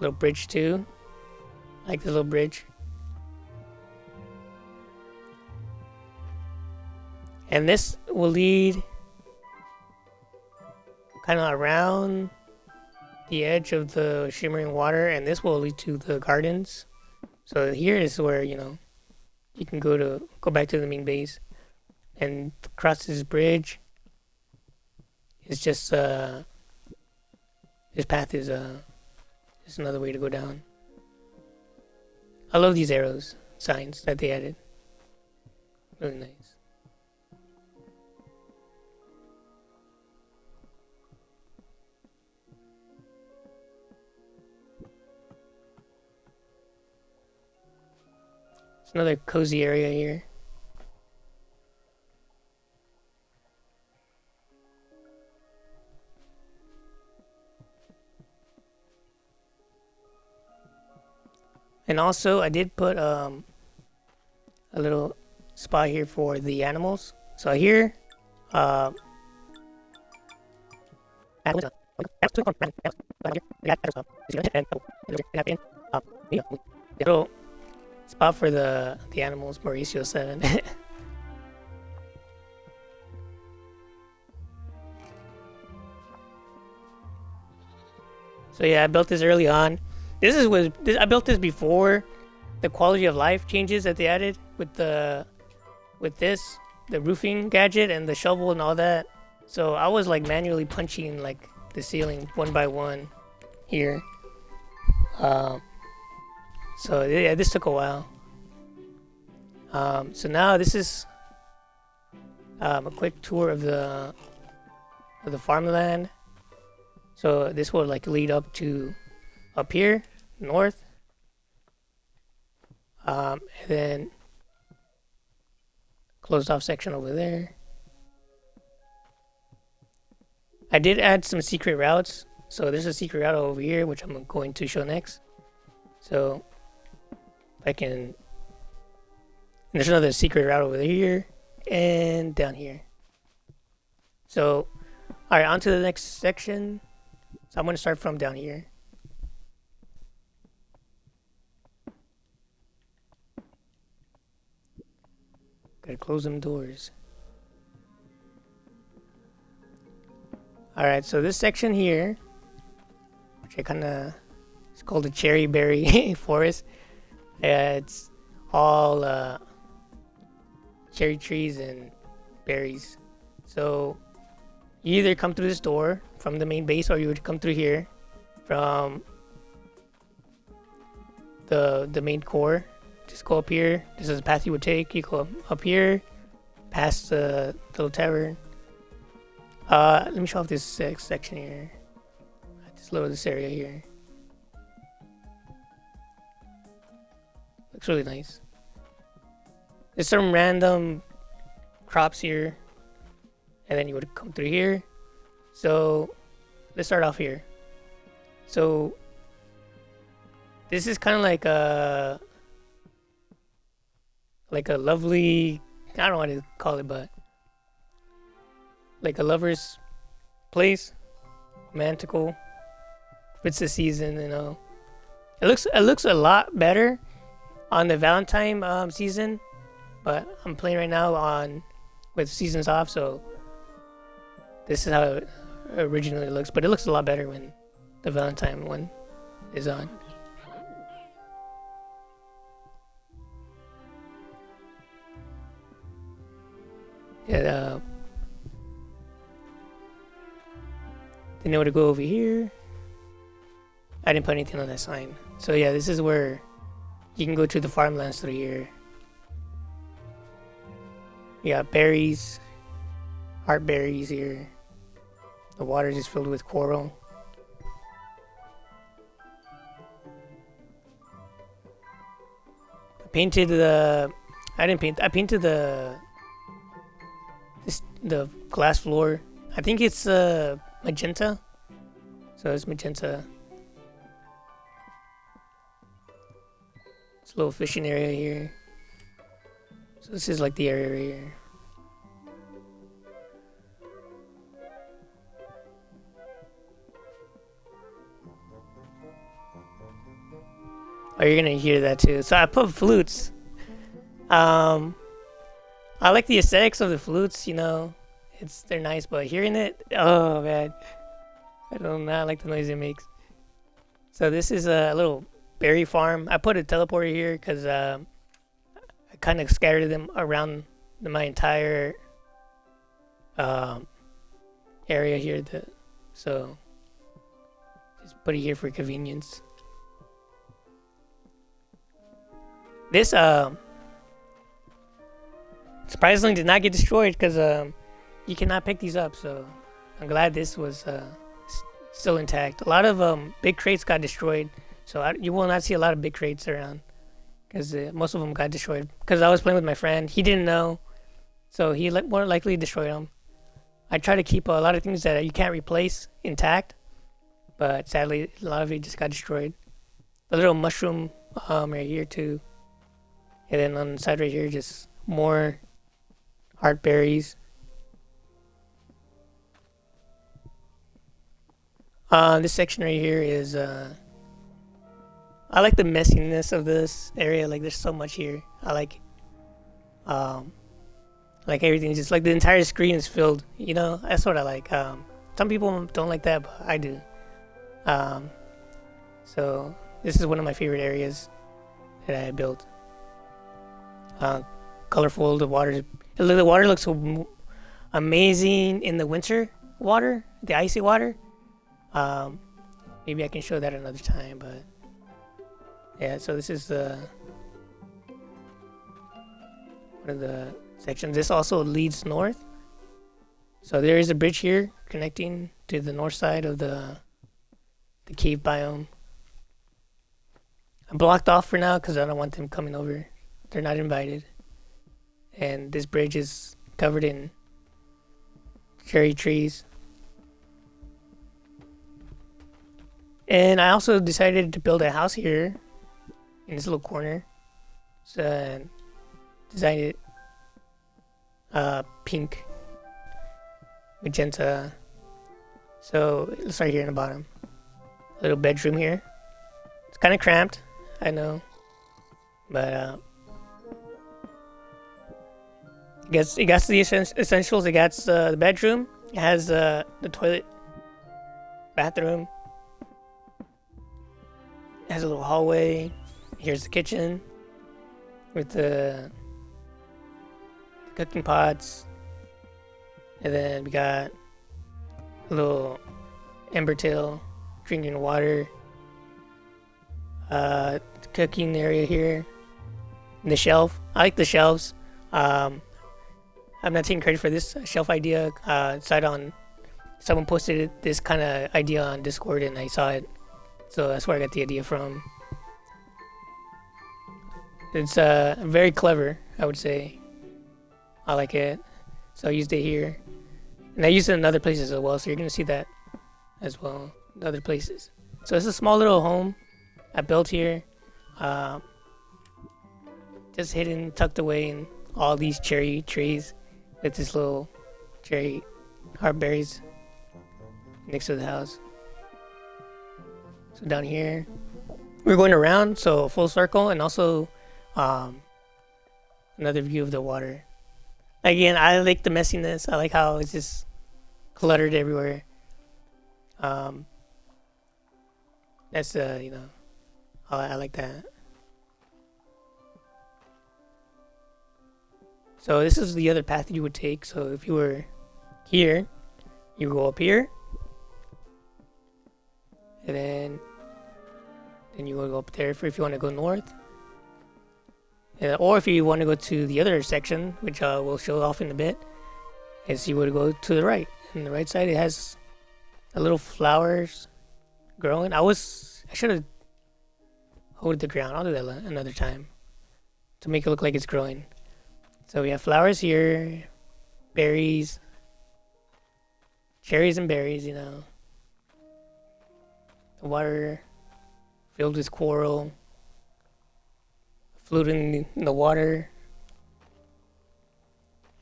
Little bridge too. I like this little bridge. And this will lead kind of around the edge of the shimmering water, and this will lead to the gardens. So here is where, you know, you can go back to the main base, and across this bridge is just this path is just another way to go down. I love these arrows signs that they added. Really nice. Another cozy area here. And also I did put a little spot here for the animals. So here little spot for the animals, Mauricio 7. So yeah, I built this early on. I built this before the quality of life changes that they added with the roofing gadget and the shovel and all that. So I was like manually punching like the ceiling one by one here. So yeah, this took a while. So now this is a quick tour of the farmland. So this will like lead up to up here north, and then closed off section over there. I did add some secret routes. So there's a secret route over here, which I'm going to show next. So if I can, there's another secret route over here and down here. So, all right, on to the next section. So I'm going to start from down here. Gotta close them doors. Alright, so this section here, which it's called the cherry berry forest. It's all cherry trees and berries. So you either come through this door from the main base, or you would come through here from the main core. Just go up here. This is the path you would take. You go up here, past the little tavern. Let me show off this section here. Just lower this area here. Looks really nice. There's some random crops here, and then you would come through here. So let's start off here. So this is kind of like a lovely, I don't know what to call it, but like a lover's place, romantical. It's the season, you know. It looks a lot better on the Valentine season, but I'm playing right now with seasons off, so this is how it originally looks. But it looks a lot better when the Valentine one is on. Yeah. Didn't know where to go over here. I didn't put anything on that sign. So yeah, this is where you can go to the farmlands through here. You got berries, heart berries here. The water is filled with coral. I painted the glass floor. I think it's magenta. So it's magenta. It's a little fishing area here. So this is like the area right here. Oh, you're gonna hear that too. So I put flutes. I like the aesthetics of the flutes, you know. They're nice, but hearing it, oh man. I do not like the noise it makes. So this is a little berry farm. I put a teleporter here because I kind of scattered them around my entire area here. So just put it here for convenience. This surprisingly did not get destroyed because you cannot pick these up. So I'm glad this was still intact. A lot of big crates got destroyed, so you will not see a lot of big crates around because most of them got destroyed. Because I was playing with my friend, he didn't know, so he more likely destroyed them. I try to keep a lot of things that you can't replace intact, but sadly a lot of it just got destroyed. The little mushroom right here too, and then on the side right here just more heart berries. This section right here is I like the messiness of this area. Like there's so much here. I like everything. Just like the entire screen is filled. You know, that's what I like. Some people don't like that, but I do. Um, so this is one of my favorite areas that I built. Colorful. The water looks so amazing in the winter water, the icy water. Maybe I can show that another time, but yeah. So this is one of the sections. This also leads north. So there is a bridge here connecting to the north side of the cave biome. I'm blocked off for now because I don't want them coming over. They're not invited. And this bridge is covered in cherry trees. And I also decided to build a house here in this little corner. So designed it pink, magenta. So let's start here in the bottom. A little bedroom here. It's kind of cramped, I know, but it got the essentials. It got the bedroom. It has the toilet, bathroom. It has a little hallway. Here's the kitchen with the cooking pots, and then we got a little ember tail, drinking water. The cooking area here. And the shelf. I like the shelves. I'm not taking credit for this shelf idea. Someone posted this kind of idea on Discord, and I saw it, so that's where I got the idea from. It's very clever, I would say. I like it, so I used it here, and I used it in other places as well. So you're gonna see that as well in other places. So it's a small little home I built here, just hidden, tucked away in all these cherry trees with this little cherry heartberries next to the house. So down here, we're going around, so full circle, and also another view of the water. Again, I like the messiness. I like how it's just cluttered everywhere. That's I like that. So this is the other path you would take. So if you were here, you go up here, and then you will go up there if you want to go north. Or if you want to go to the other section, which we'll show off in a bit, is you would go to the right. On the right side, it has a little flowers growing. I should have hoed the ground. I'll do that another time to make it look like it's growing. So we have flowers here, berries, cherries and berries, The water filled with coral, floating in the water,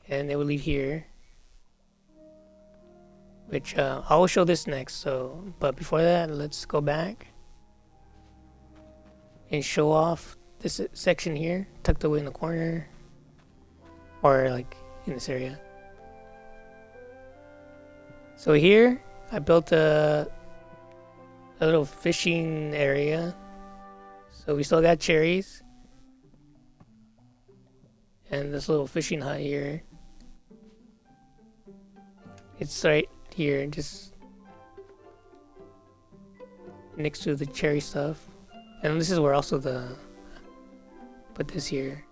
and they will lead here, which I will show this next. So, but before that, let's go back and show off this section here, tucked away in the corner, or like in this area. So here, I built a little fishing area. So we still got cherries. And this little fishing hut here. It's right here, just next to the cherry stuff. And this is where also put this here.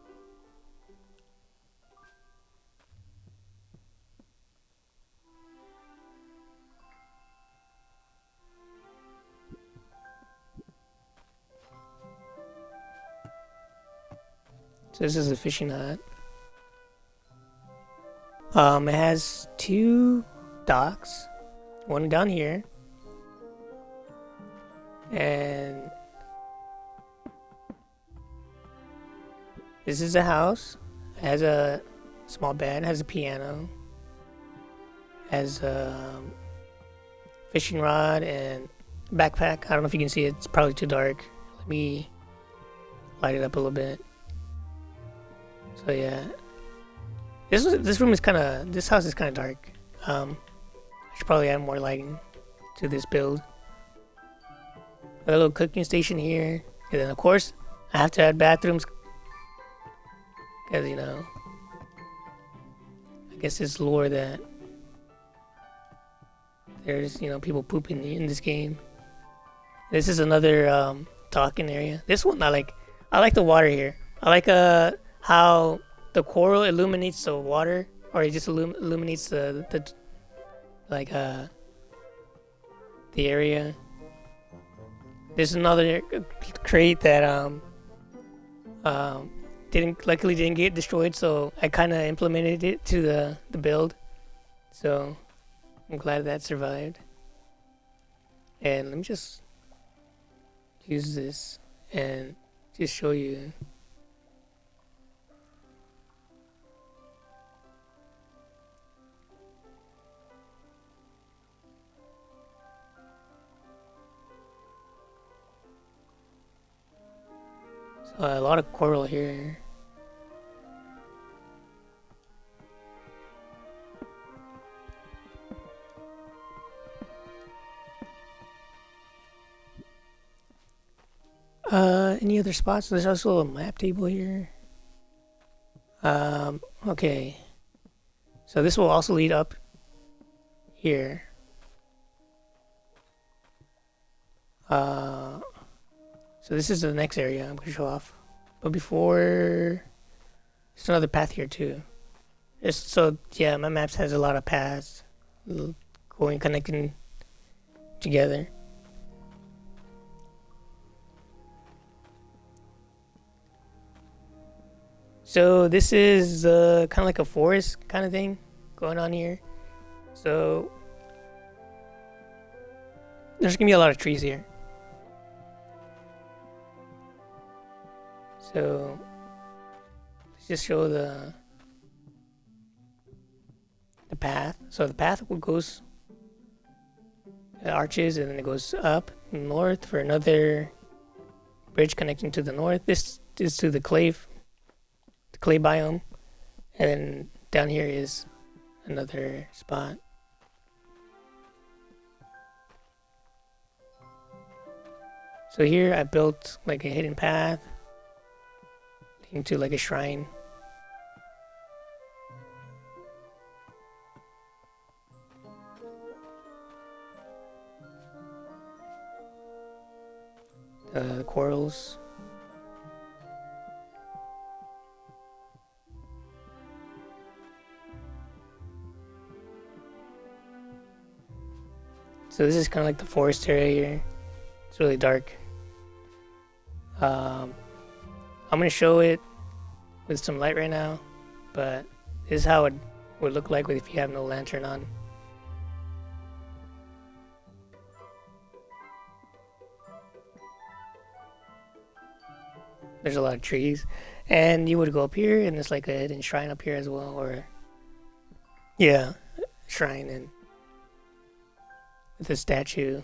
So this is a fishing hut. It has 2 docks, one down here, and this is a house. It has a small bed, has a piano, has a fishing rod and backpack. I don't know if you can see it, it's probably too dark. Let me light it up a little bit. So yeah, this room is kind of, this house is kind of dark. I should probably add more lighting to this build. Got a little cooking station here, and then of course I have to add bathrooms because you know, I guess it's lore that there's people pooping in this game. This is another talking area. This one I like. I like the water here. I like how the coral illuminates the water, or it just illuminates the area. There's another crate that luckily didn't get destroyed, so I kind of implemented it to the build. So I'm glad that survived. And let me just use this and just show you. So a lot of coral here. Any other spots? There's also a map table here. Okay. So this will also lead up here. So this is the next area I'm gonna show off. But before, there's another path here too. So yeah, my maps has a lot of paths going, connecting together. So this is kind of like a forest kind of thing going on here. So there's gonna be a lot of trees here. So let's just show the path. So the path goes arches, and then it goes up north for another bridge connecting to the north. This is to the clay biome, and then down here is another spot. So here I built like a hidden path leading to like a shrine. The corals. So this is kind of like the forest area here. It's really dark. I'm gonna show it with some light right now, but this is how it would look like if you have no lantern on. There's a lot of trees, and you would go up here, and there's like a hidden shrine up here as well, or yeah, shrine and with a statue.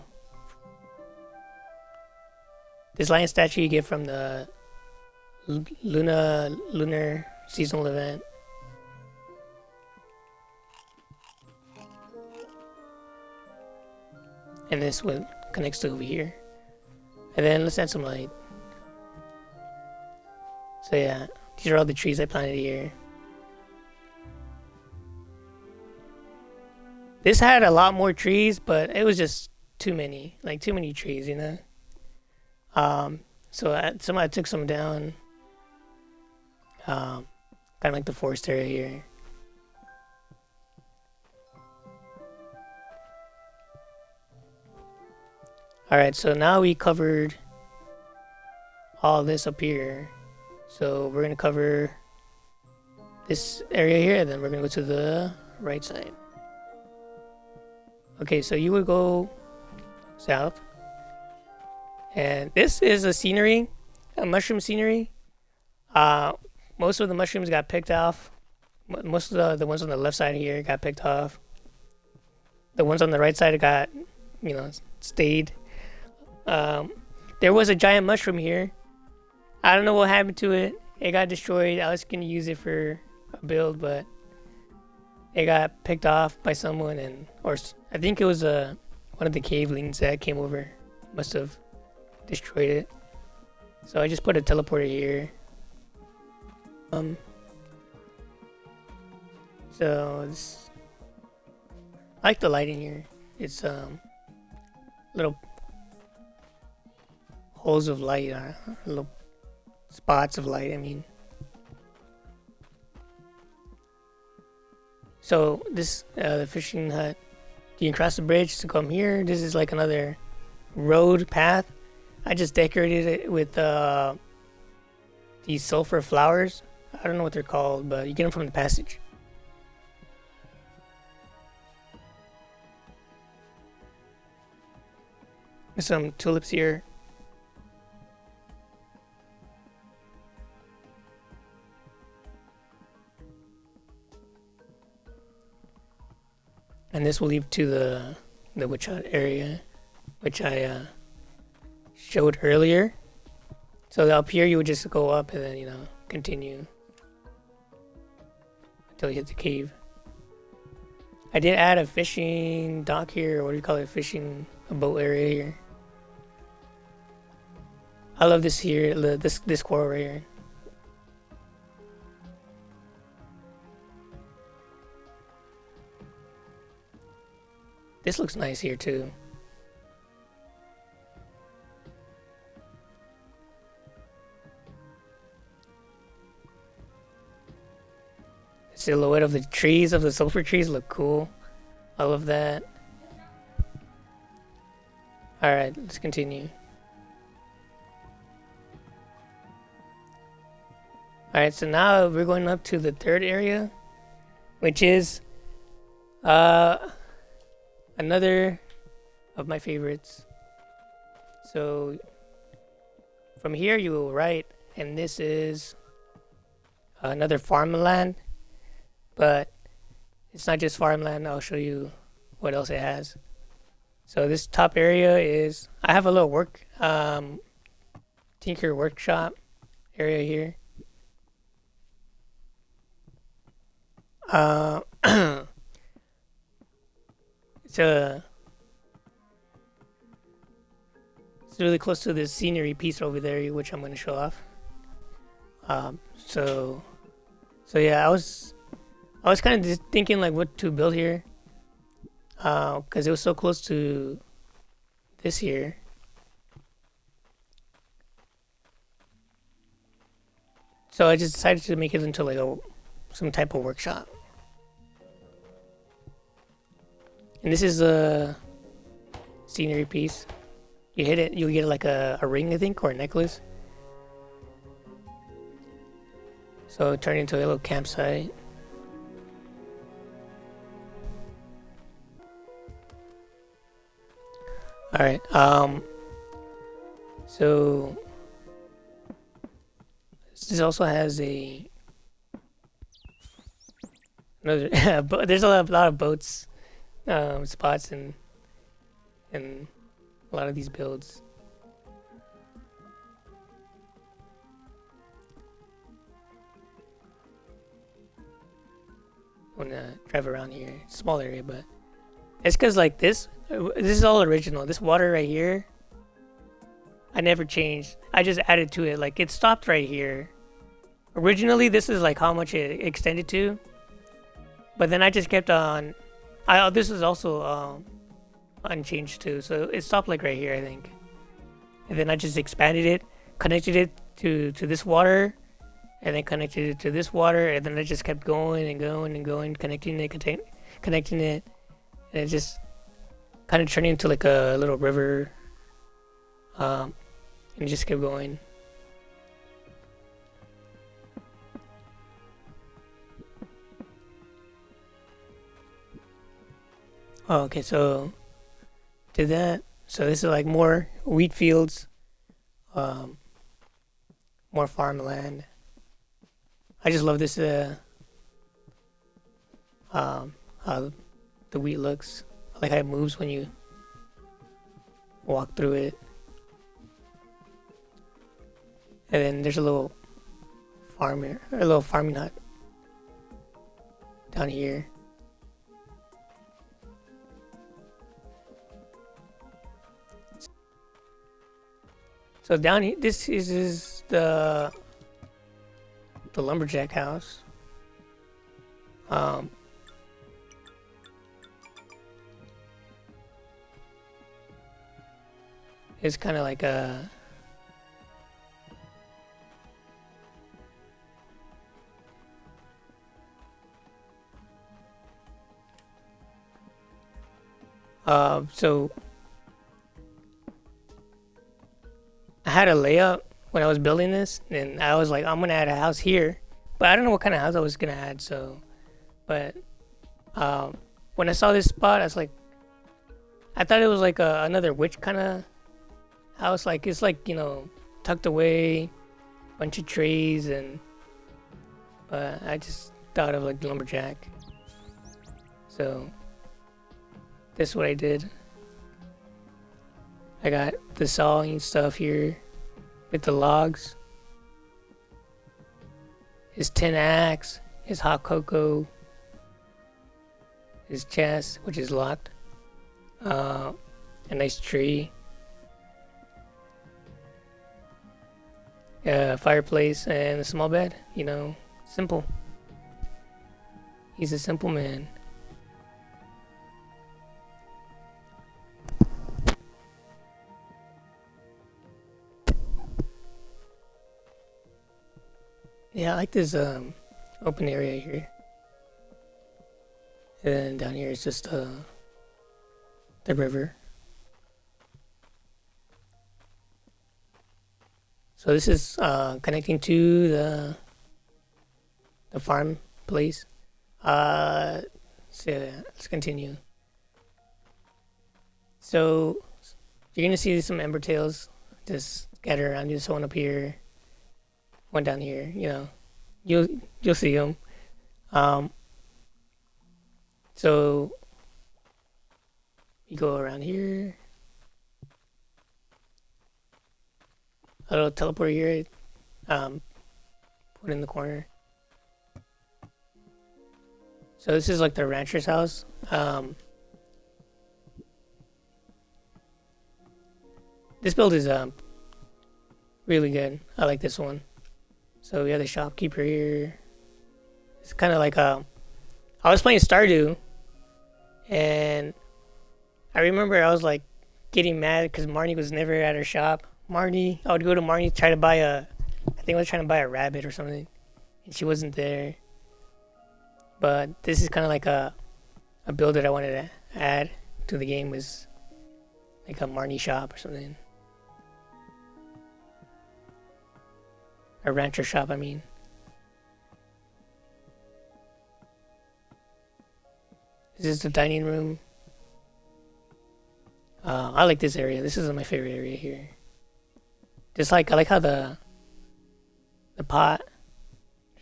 This lion statue you get from the lunar seasonal event. And this one connects to over here. And then let's add some light. So yeah, these are all the trees I planted here. This had a lot more trees, but it was just too many. Like too many trees, you know? So I took some down. Kind of like the forest area here. Alright, so now we covered all this up here. So we're going to cover this area here, and then we're going to go to the right side. Okay, so you would go south. And this is a scenery, a mushroom scenery. Most of the mushrooms got picked off. Most of the ones on the left side here got picked off. The ones on the right side got, stayed. There was a giant mushroom here. I don't know what happened to it. It got destroyed. I was gonna use it for a build, but it got picked off by someone, or I think it was one of the cavelings that came over. Must have destroyed it. So I just put a teleporter here. So I like the lighting here. It's little holes of light, little spots of light. I mean, so this the fishing hut. You can cross the bridge to come here. This is like another road path. I just decorated it with these sulfur flowers. I don't know what they're called, but you get them from the passage. There's some tulips here. And this will lead to the witch hut area, which I showed earlier. So up here you would just go up and then continue until you hit the cave. I did add a fishing dock here, or what do you call it? A boat area here. I love this here, this coral right here. This looks nice here too. The silhouette of the trees, of the sulfur trees, look cool. I love that. Alright, let's continue. Alright, so now we're going up to the third area, which is another of my favorites. So from here you go right, and this is another farmland, but it's not just farmland. I'll show you what else it has. So this top area is, I have a little tinker workshop area here. It's really close to this scenery piece over there, which I'm going to show off. So yeah, I was kind of just thinking like what to build here, because it was so close to this here. So I just decided to make it into like some type of workshop. And this is a scenery piece. You hit it, you'll get like a ring, I think, or a necklace. So it turned into a little campsite. Alright, so this also has another there's a lot of boats spots in a lot of these builds. I wanna drive around here. Small area, but it's because like this is all original. This water right here, I never changed. I just added to it. Like it stopped right here. Originally, this is like how much it extended to, but then I just kept on. This is also unchanged too, so it stopped like right here, I think. And then I just expanded it, connected it to this water, and then connected it to this water, and then I just kept going and going and going, connecting it, and it just kind of turned into like a little river, and it just kept going. Oh, okay, so did that. So this is like more wheat fields, more farmland. I just love this, how the wheat looks. I like how it moves when you walk through it. And then there's a little farmer, or a little farming hut down here. So down here, this is the lumberjack house. It's kind of like a so I had a layout when I was building this, and I was like, I'm gonna add a house here, but I don't know what kind of house I was gonna add. So, but when I saw this spot, I was like, I thought it was like another witch kind of house. Like it's like tucked away, bunch of trees, and but I just thought of like lumberjack. So this is what I did. I got the sawing stuff here with the logs, his tin axe, his hot cocoa, his chest, which is locked, a nice tree, a fireplace, and a small bed. Simple. He's a simple man. Yeah, I like this open area here. And then down here is just the river. So this is connecting to the farm place. So yeah, let's continue. So you're gonna see some ember tails just scattered around. There's one up here, one down here. You'll see them. So you go around here. A little teleport here. Put in the corner. So this is like the rancher's house. This build is really good. I like this one. So we have the shopkeeper here. It's kind of like I was playing Stardew, and I remember I was like getting mad because Marnie was never at her shop. I would go to Marnie to try to buy I think I was trying to buy a rabbit or something, and she wasn't there. But this is kind of like a build that I wanted to add to the game, was like a Marnie shop or something. A rancher shop, I mean. This is the dining room. I like this area. This is my favorite area here. Just like I like how the pot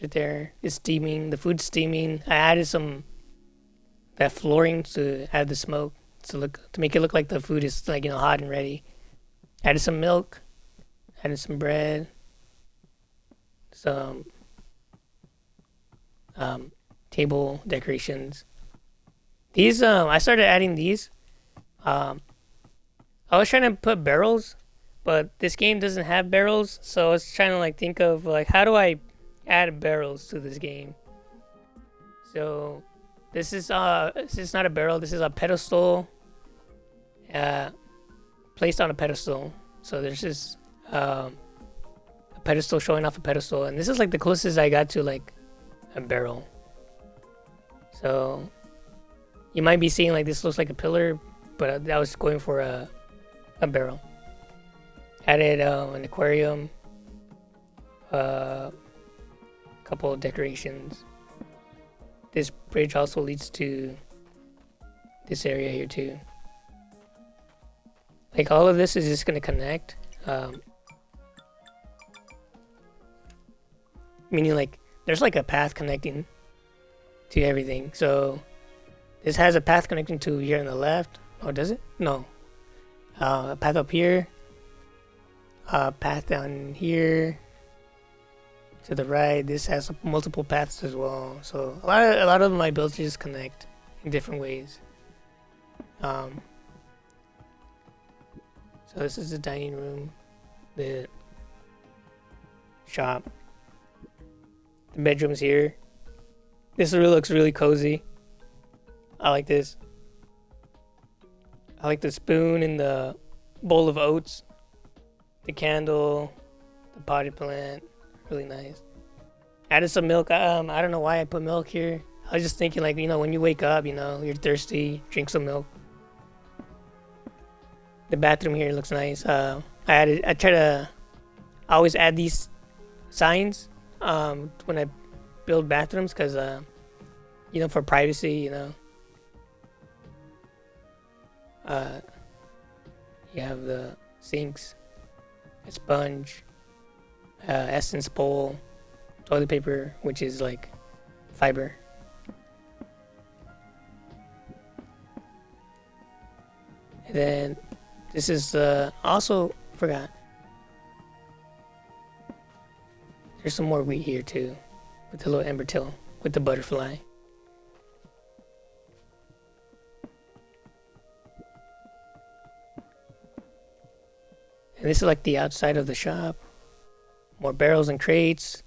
right there is steaming. The food's steaming. I added that flooring to add the smoke to make it look like the food is like hot and ready. Added some milk. Added some bread. Some table decorations. These I started adding these. I was trying to put barrels, but this game doesn't have barrels, so I was trying to think of how do I add barrels to this game. So this is not a barrel. This is a pedestal, placed on a pedestal. So there's this a pedestal showing off a pedestal, and this is the closest I got to a barrel. So you might be seeing this looks like a pillar, but I was going for a barrel. Added an aquarium, a couple of decorations. This bridge also leads to this area here too. All of this is just gonna connect. Meaning there's a path connecting to everything. So this has a path connecting to here on the left. Oh, does it? No. A path up here. A path down here. To the right, this has multiple paths as well. So a lot of my builds just connect in different ways. Um, so this is the dining room, the shop, the bedrooms here. This really looks really cozy. I like this. I like the spoon and the bowl of oats, the candle, the potted plant. Really nice. Added some milk. I don't know why I put milk here. I was just thinking, like, when you wake up, you're thirsty, drink some milk. The bathroom here looks nice. I always add these signs when I build bathrooms because, for privacy, you have the sinks, a sponge, essence bowl, toilet paper, which is like fiber. And then this is also forgot. There's some more wheat here too, with the little ember till with the butterfly. And this is like the outside of the shop. More barrels and crates.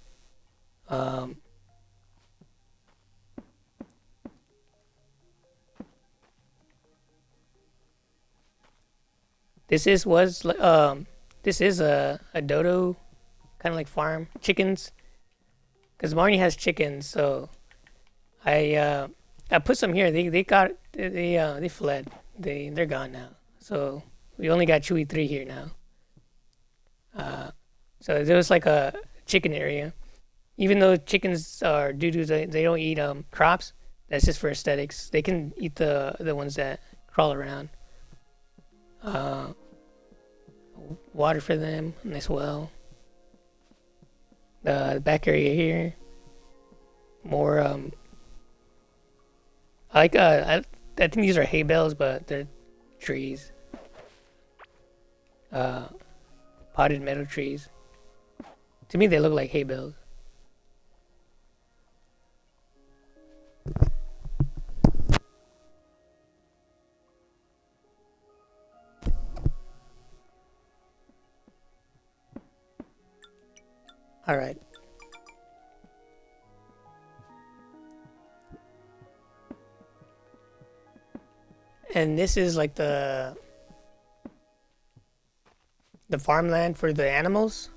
This is a dodo kind of like farm chickens, because Marnie has chickens. So I put some here. They fled. They're gone now. So we only got Chewy 3 here now. So there was like a chicken area. Even though chickens are doo-doos, they don't eat crops. That's just for aesthetics. They can eat the ones that crawl around. Water for them, nice well. The back area here. More I think these are hay bales, but they're trees. Potted meadow trees. To me, they look like hay bales. All right. And this is like the farmland for the animals.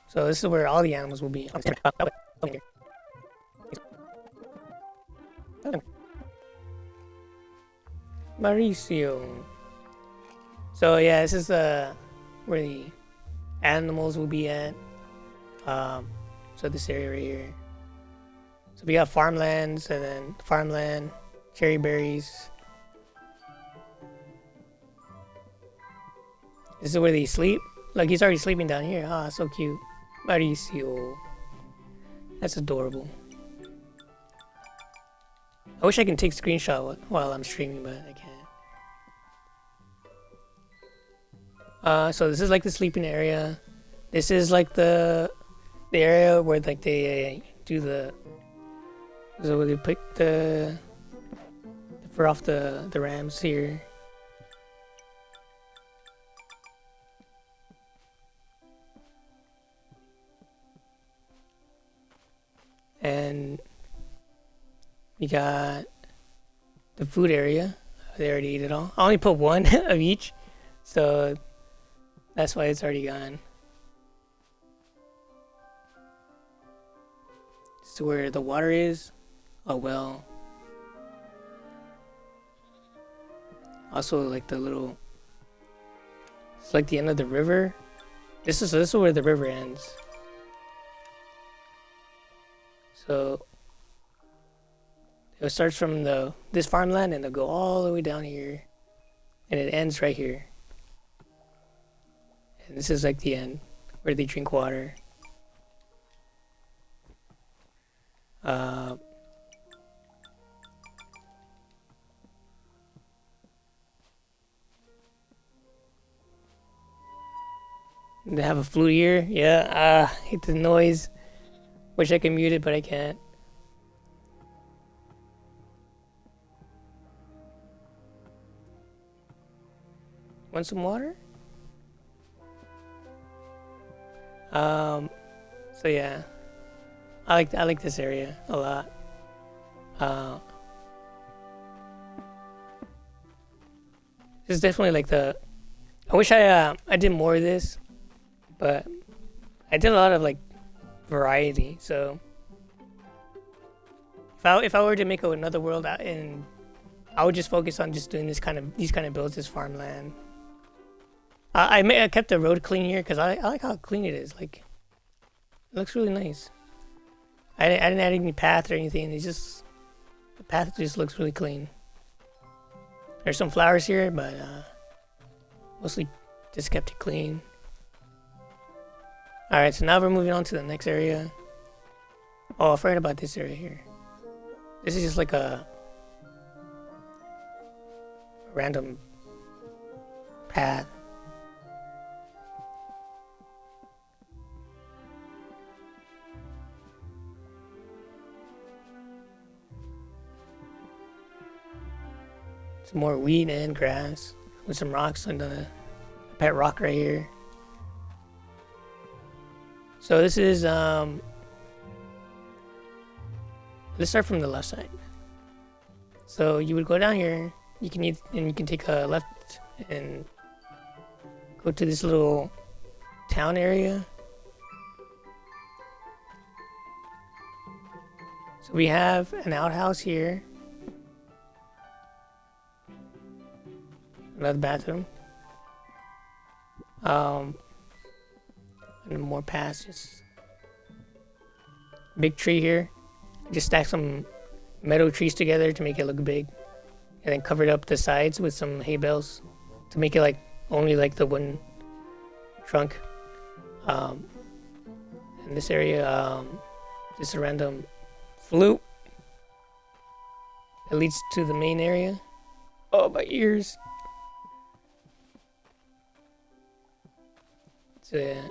So this is where all the animals will be. Mauricio. So yeah, this is where the animals will be at. So this area right here. So we got farmlands, and then farmland, cherry berries. This is where they sleep. Look, he's already sleeping down here. Ah, so cute. Mauricio. That's adorable. I wish I can take screenshot while I'm streaming, but I can't. So this is like the sleeping area. This is like the area where like they do so where they pick the fur off the rams here. And we got the food area. They already ate it all. I only put one of each, so that's why it's already gone. This is where the water is. A well. Also, like the little. It's like the end of the river. This is where the river ends. So it starts from this farmland and it'll go all the way down here, and it ends right here. And this is like the end where they drink water. They have a flute here. Yeah, I hate the noise. Wish I could mute it, but I can't. Want some water? So yeah, I like this area a lot. Uh, this is definitely like the. I wish I did more of this, but I did a lot of like variety. So if I were to make another world out in, I would just focus on just doing these kind of builds, this farmland. I kept the road clean here because I like how clean it is. Like, it looks really nice. I didn't add any path or anything. It's just the path just looks really clean. There's some flowers here, but mostly just kept it clean. All right, so now we're moving on to the next area. Oh, I forgot about this area here. This is just like a random path. Some more wheat and grass with some rocks and a pet rock right here. So this is let's start from the left side. So you would go down here. You can take a left and go to this little town area. So we have an outhouse here. Another bathroom. And more paths. Big tree here. Just stack some meadow trees together to make it look big, and then covered up the sides with some hay bales to make it like only like the wooden trunk. In this area, just a random flute that leads to the main area. Oh, my ears. So yeah.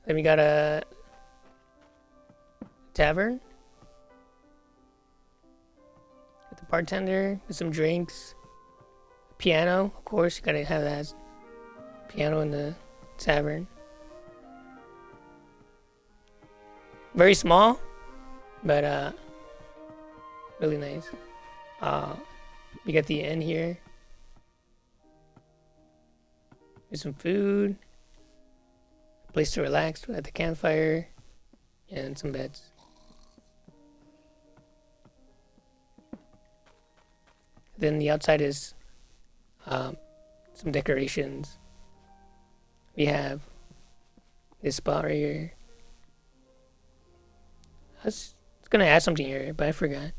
Then we got a tavern with the bartender with some drinks. Piano, of course, you gotta have that piano in the tavern. Very small, but really nice. We got the inn here with some food. Place to relax at the campfire, and some beds. Then the outside is some decorations. We have this spot right here. I was gonna add something here, but I forgot.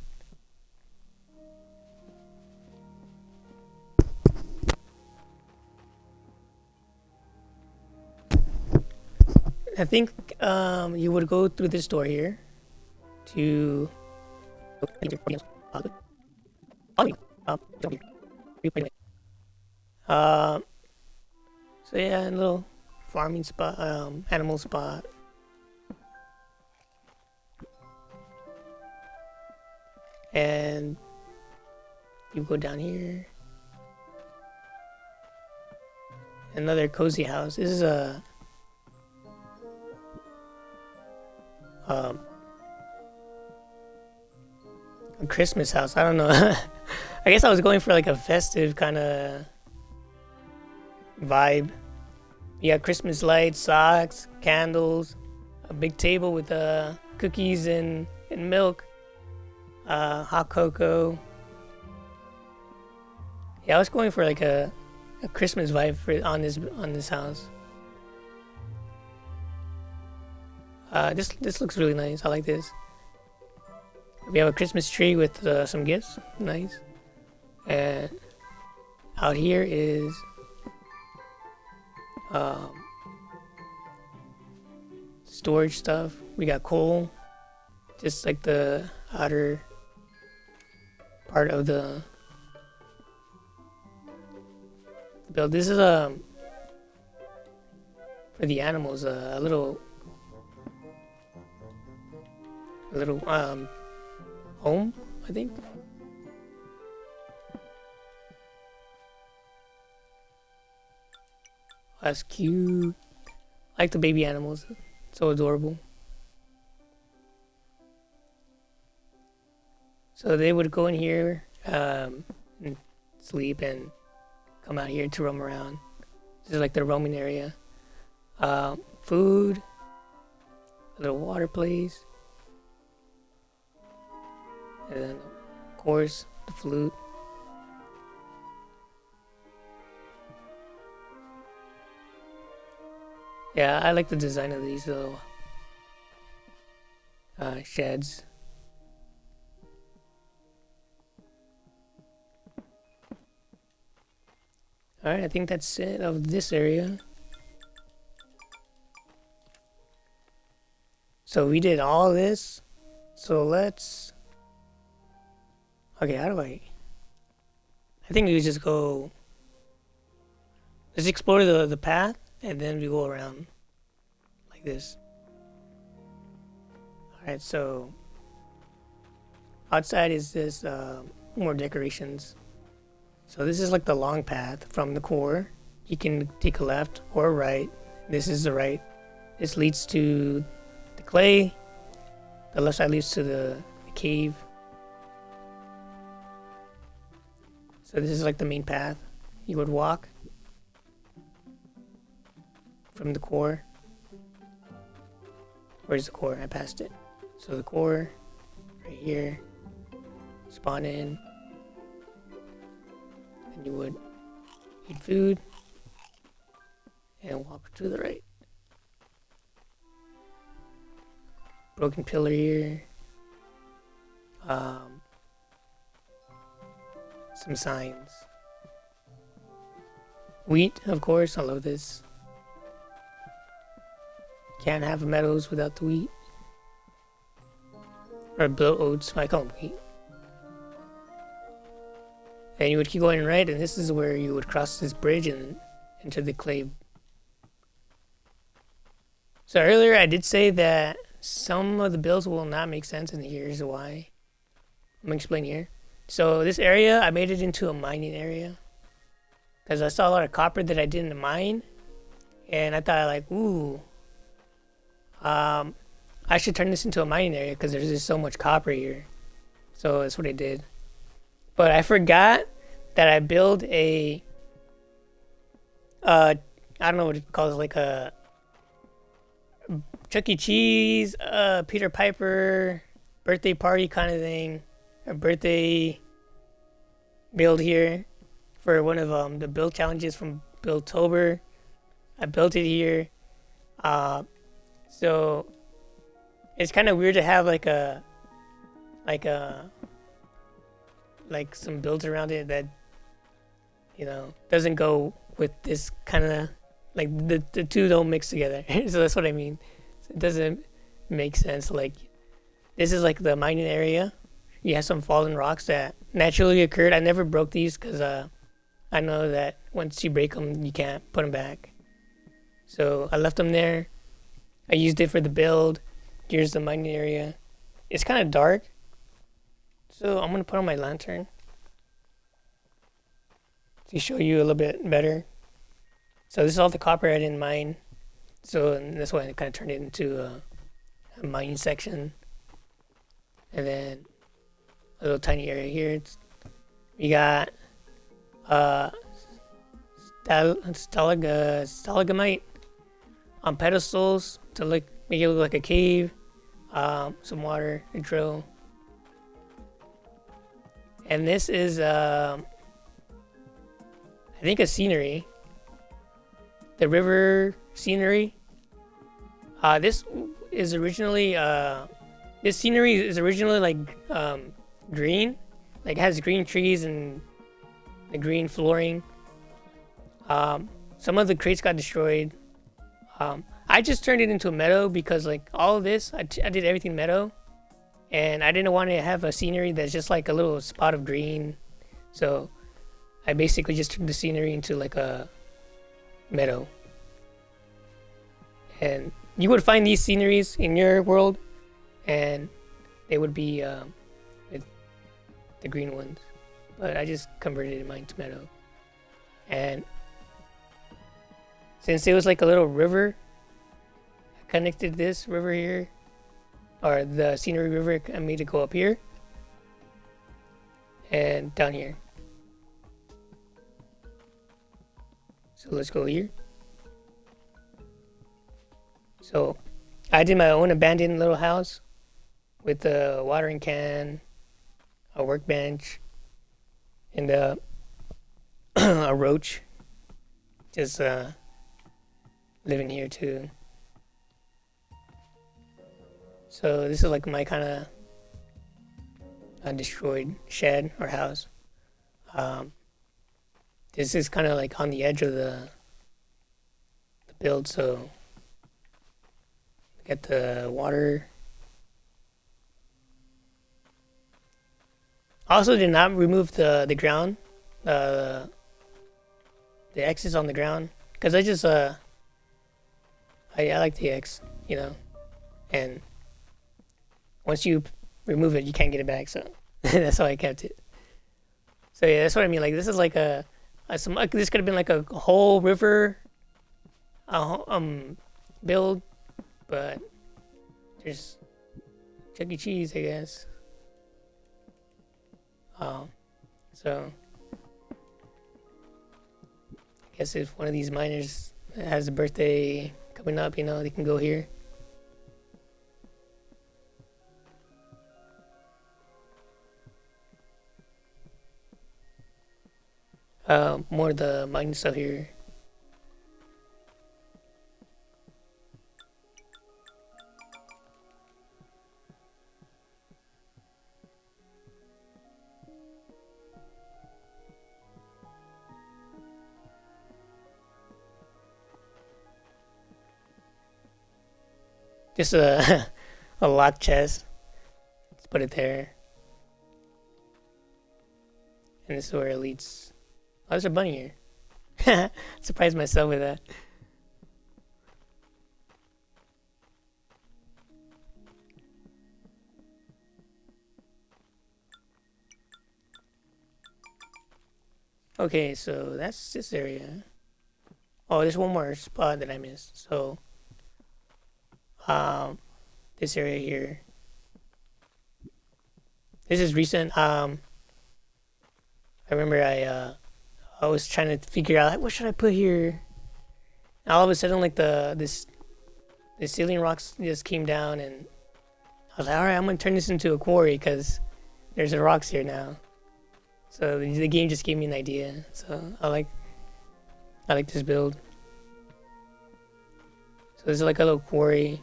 I think you would go through this door here to so yeah, a little farming spot, animal spot. And you go down here. Another cozy house. This is a Christmas house. I don't know. I guess I was going for like a festive kind of vibe. You got Christmas lights, socks, candles, a big table with cookies and milk, hot cocoa. Yeah, I was going for like a Christmas vibe on this house. This looks really nice. I like this. We have a Christmas tree with some gifts. Nice. And out here is storage stuff. We got coal, just like the outer part of the build. This is for the animals, a little home, I think. That's cute. I like the baby animals. So adorable. So they would go in here and sleep and come out here to roam around. This is like their roaming area. Food, a little water place, and then of course the flute. Yeah, I like the design of these little sheds. Alright, I think that's it of this area. So we did all this. So let's... Okay, how do I think we just go... Let's explore the path, and then we go around like this. Alright, so... Outside is this more decorations. So this is like the long path from the core. You can take a left or a right. This is the right. This leads to the clay. The left side leads to the cave. So this is like the main path. You would walk from the core. Where's the core? I passed it. So the core, right here. Spawn in. And you would eat food and walk to the right. Broken pillar here. Some signs. Wheat, of course, I love this. Can't have meadows without the wheat. Or blow oats, I call them wheat. And you would keep going right, and this is where you would cross this bridge and into the clay. So earlier I did say that some of the builds will not make sense, and here's why. I'm gonna explain here. So this area, I made it into a mining area because I saw a lot of copper that I didn't mine, and I thought like, ooh, I should turn this into a mining area because there's just so much copper here. So that's what I did. But I forgot that I built a, I don't know what it calls, like a Chuck E. Cheese, Peter Piper birthday party kind of thing. A birthday build here for one of the build challenges from Buildtober. I built it here. So it's kind of weird to have like some builds around it that, you know, doesn't go with this kind of, like the two don't mix together. So that's what I mean. So it doesn't make sense. Like this is like the mining area. You have some fallen rocks that naturally occurred. I never broke these because I know that once you break them, you can't put them back. So I left them there. I used it for the build. Here's the mining area. It's kind of dark. So I'm going to put on my lantern to show you a little bit better. So this is all the copper I didn't mine. So that's why I kind of turned it into a mining section. And then a little tiny area here. We got stalagmite on pedestals to make it look like a cave. Some water, a drill. And this is, I think, a scenery. The river scenery. This is originally, this scenery is originally like green. Like it has green trees and the green flooring. Some of the crates got destroyed. I just turned it into a meadow because like all of this, I did everything meadow. And I didn't want to have a scenery that's just like a little spot of green. So I basically just turned the scenery into like a meadow. And you would find these sceneries in your world, and they would be with the green ones. But I just converted mine to meadow. And since it was like a little river, I connected this river here, or the scenery river, I made it go up here and down here. So let's go here. So I did my own abandoned little house with a watering can, a workbench, and a roach. Just living here too. So this is like my kind of destroyed shed or house. This is kind of like on the edge of the build, so get the water. Also did not remove the ground, the X's on the ground, because I just I like the X, you know, and once you remove it, you can't get it back. So that's how I kept it. So yeah, that's what I mean. Like this is like this could have been like a whole river, build, but there's Chuck E. Cheese, I guess. So I guess if one of these miners has a birthday coming up, you know, they can go here. More of the mining stuff here. Just a a lock chest. Let's put it there. And this is where it leads. Oh, there's a bunny here. Surprised myself with that. Okay, so that's this area. Oh, there's one more spot that I missed. So, this area here. This is recent. I remember I was trying to figure out like, what should I put here. And all of a sudden, like the ceiling rocks just came down, and I was like, all right, I'm gonna turn this into a quarry because there's rocks here now. So the game just gave me an idea. So I like this build. So this is like a little quarry.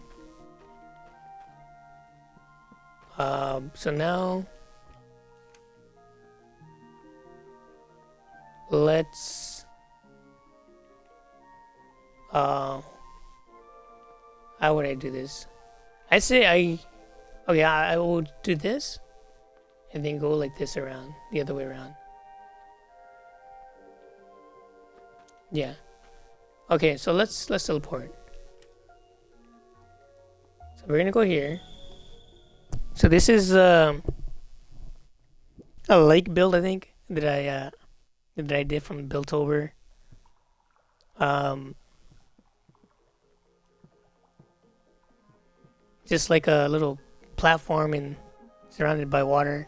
So now let's how would I do this? I say I will do this and then go like this around, the other way around. Yeah. Okay, so let's teleport. So we're gonna go here. So this is a lake build, I think, that I did from Builtover. Just like a little platform and surrounded by water.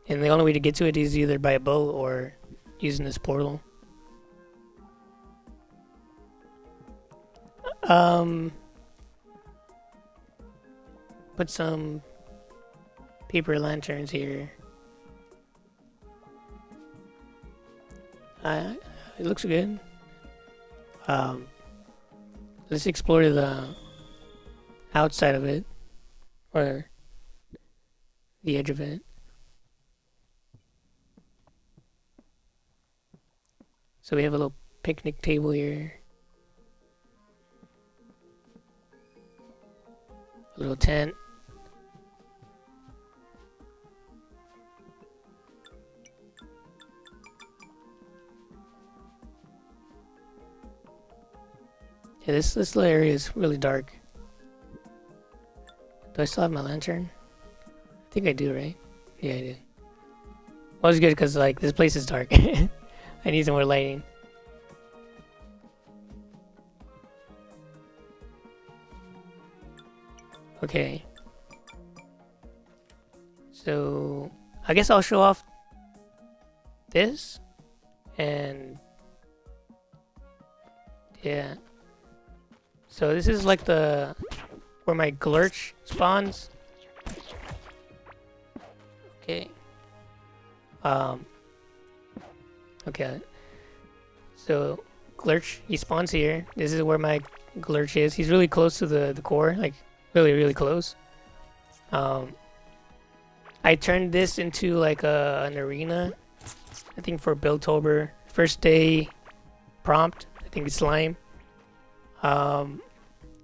And the only way to get to it is either by a boat or using this portal. Put some paper lanterns here. It looks good. Let's explore the outside of it, or the edge of it. So we have a little picnic table here. A little tent. Yeah, this little area is really dark. Do I still have my lantern? I think I do, right? Yeah, I do. Well, it's good because like this place is dark. I need some more lighting. Okay. So I guess I'll show off this and yeah. So this is like the where my glurch spawns. Okay. Okay. So glurch he spawns here. This is where my glurch is. He's really close to the core, like really close. I turned this into like an arena. I think for Buildtober first day prompt. I think it's slime.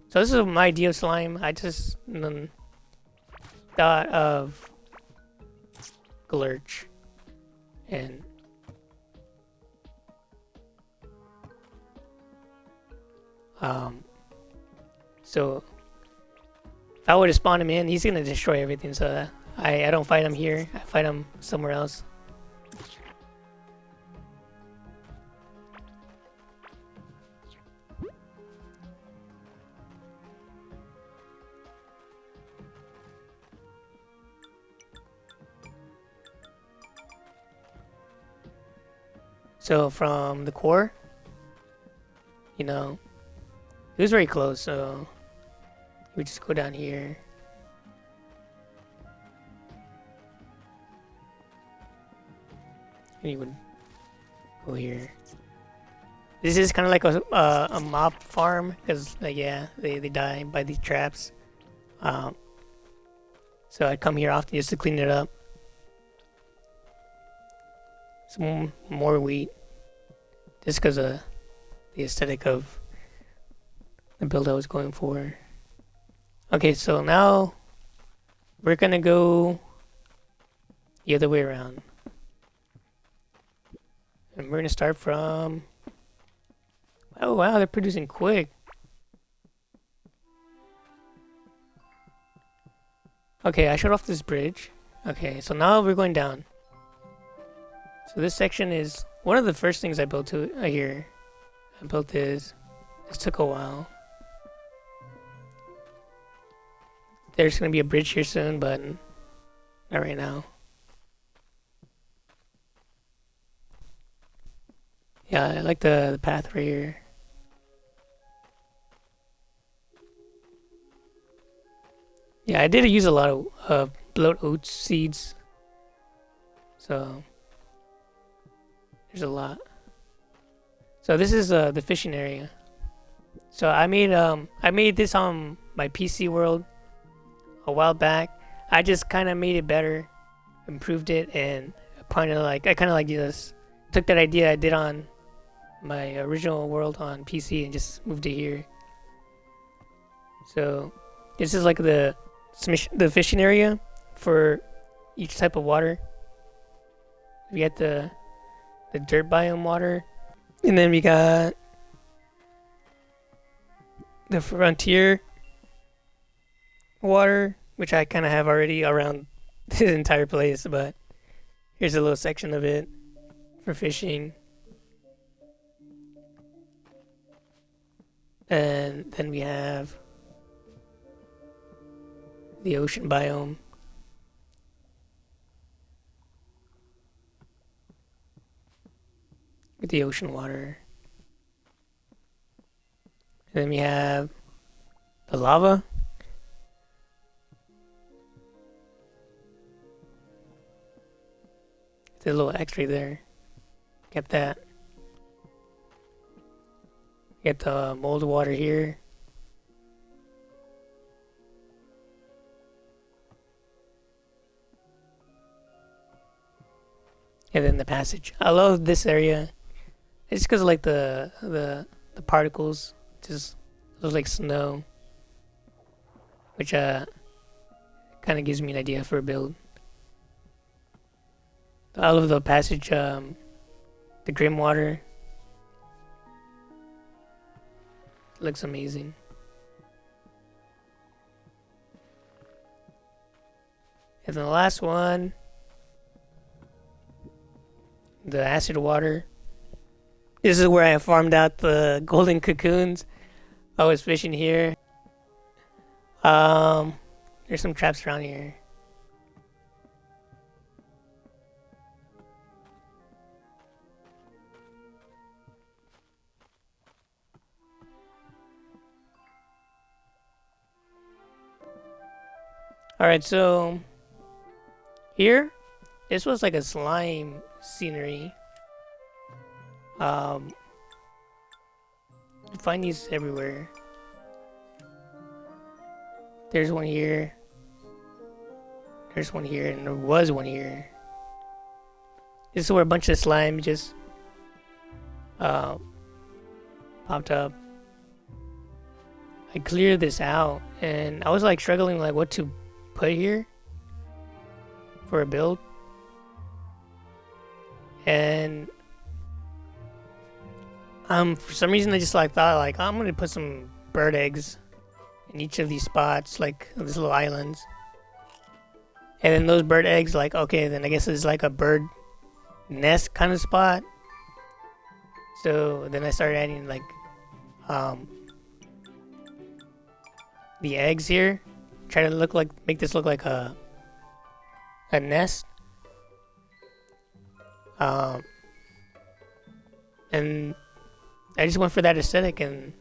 So this is my idea of slime. I just thought of glurch and so if I were to spawn him in, he's gonna destroy everything. So I don't fight him here. I fight him somewhere else. So from the core, you know, it was very close. So we just go down here. And you would go here. This is kind of like a mob farm because like yeah they die by these traps. So I come here often just to clean it up. Some more wheat, just because of the aesthetic of the build I was going for. Okay, so now we're gonna go the other way around. And we're gonna start from... Oh wow, they're producing quick. Okay, I shut off this bridge. Okay, so now we're going down. So this section is one of the first things I built here. I built this. This took a while. There's gonna be a bridge here soon, but not right now. Yeah, I like the path right here. Yeah, I did use a lot of bloat oats seeds. So there's a lot. So this is the fishing area. So I made this on my PC world a while back. I just kind of made it better, improved it, and I kind of like just took that idea I did on my original world on PC and just moved it here. So this is like the fishing area for each type of water. We got the dirt biome water, and then we got the frontier water, which I kind of have already around this entire place, but here's a little section of it for fishing. And then we have the ocean biome. With the ocean water. And then we have the lava. It's a little X-ray there. Get that. Get the mold water here. And then the passage. I love this area. It's because of like the particles. Just looks like snow. Which kind of gives me an idea for a build. I love the passage, the grim water. It looks amazing. And then the last one, the acid water. This is where I farmed out the golden cocoons. I was fishing here. There's some traps around here. Alright, so here, this was like a slime scenery. You find these everywhere. There's one here. There's one here, and there was one here. This is where a bunch of slime just popped up. I cleared this out, and I was like struggling like what to put here for a build. And for some reason I just like thought like I'm gonna put some bird eggs in each of these spots, like these little islands. And then those bird eggs, like, okay, then I guess it's like a bird nest kind of spot. So then I started adding like the eggs here. Try to make this look like a nest. And I just went for that aesthetic, and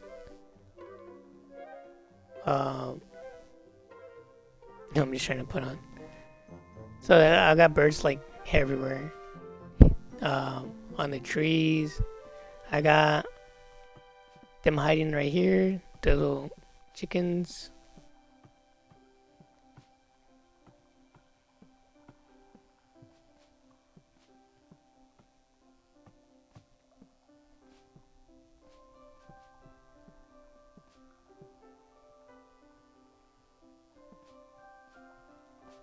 I'm just trying to put on. So I got birds like everywhere. On the trees. I got them hiding right here. The little chickens.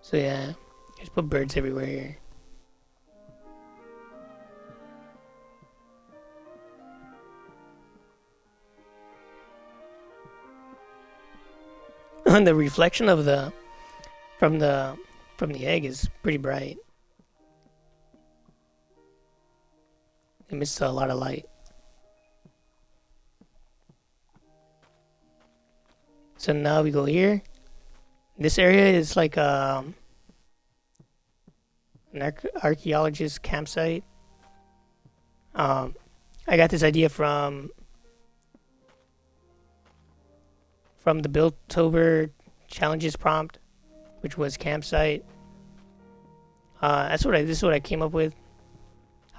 So yeah, just put birds everywhere here. And the reflection of from the egg is pretty bright. It emits a lot of light. So now we go here. This area is like an archaeologist campsite. I got this idea from the Buildtober challenges prompt, which was campsite. This is what I came up with.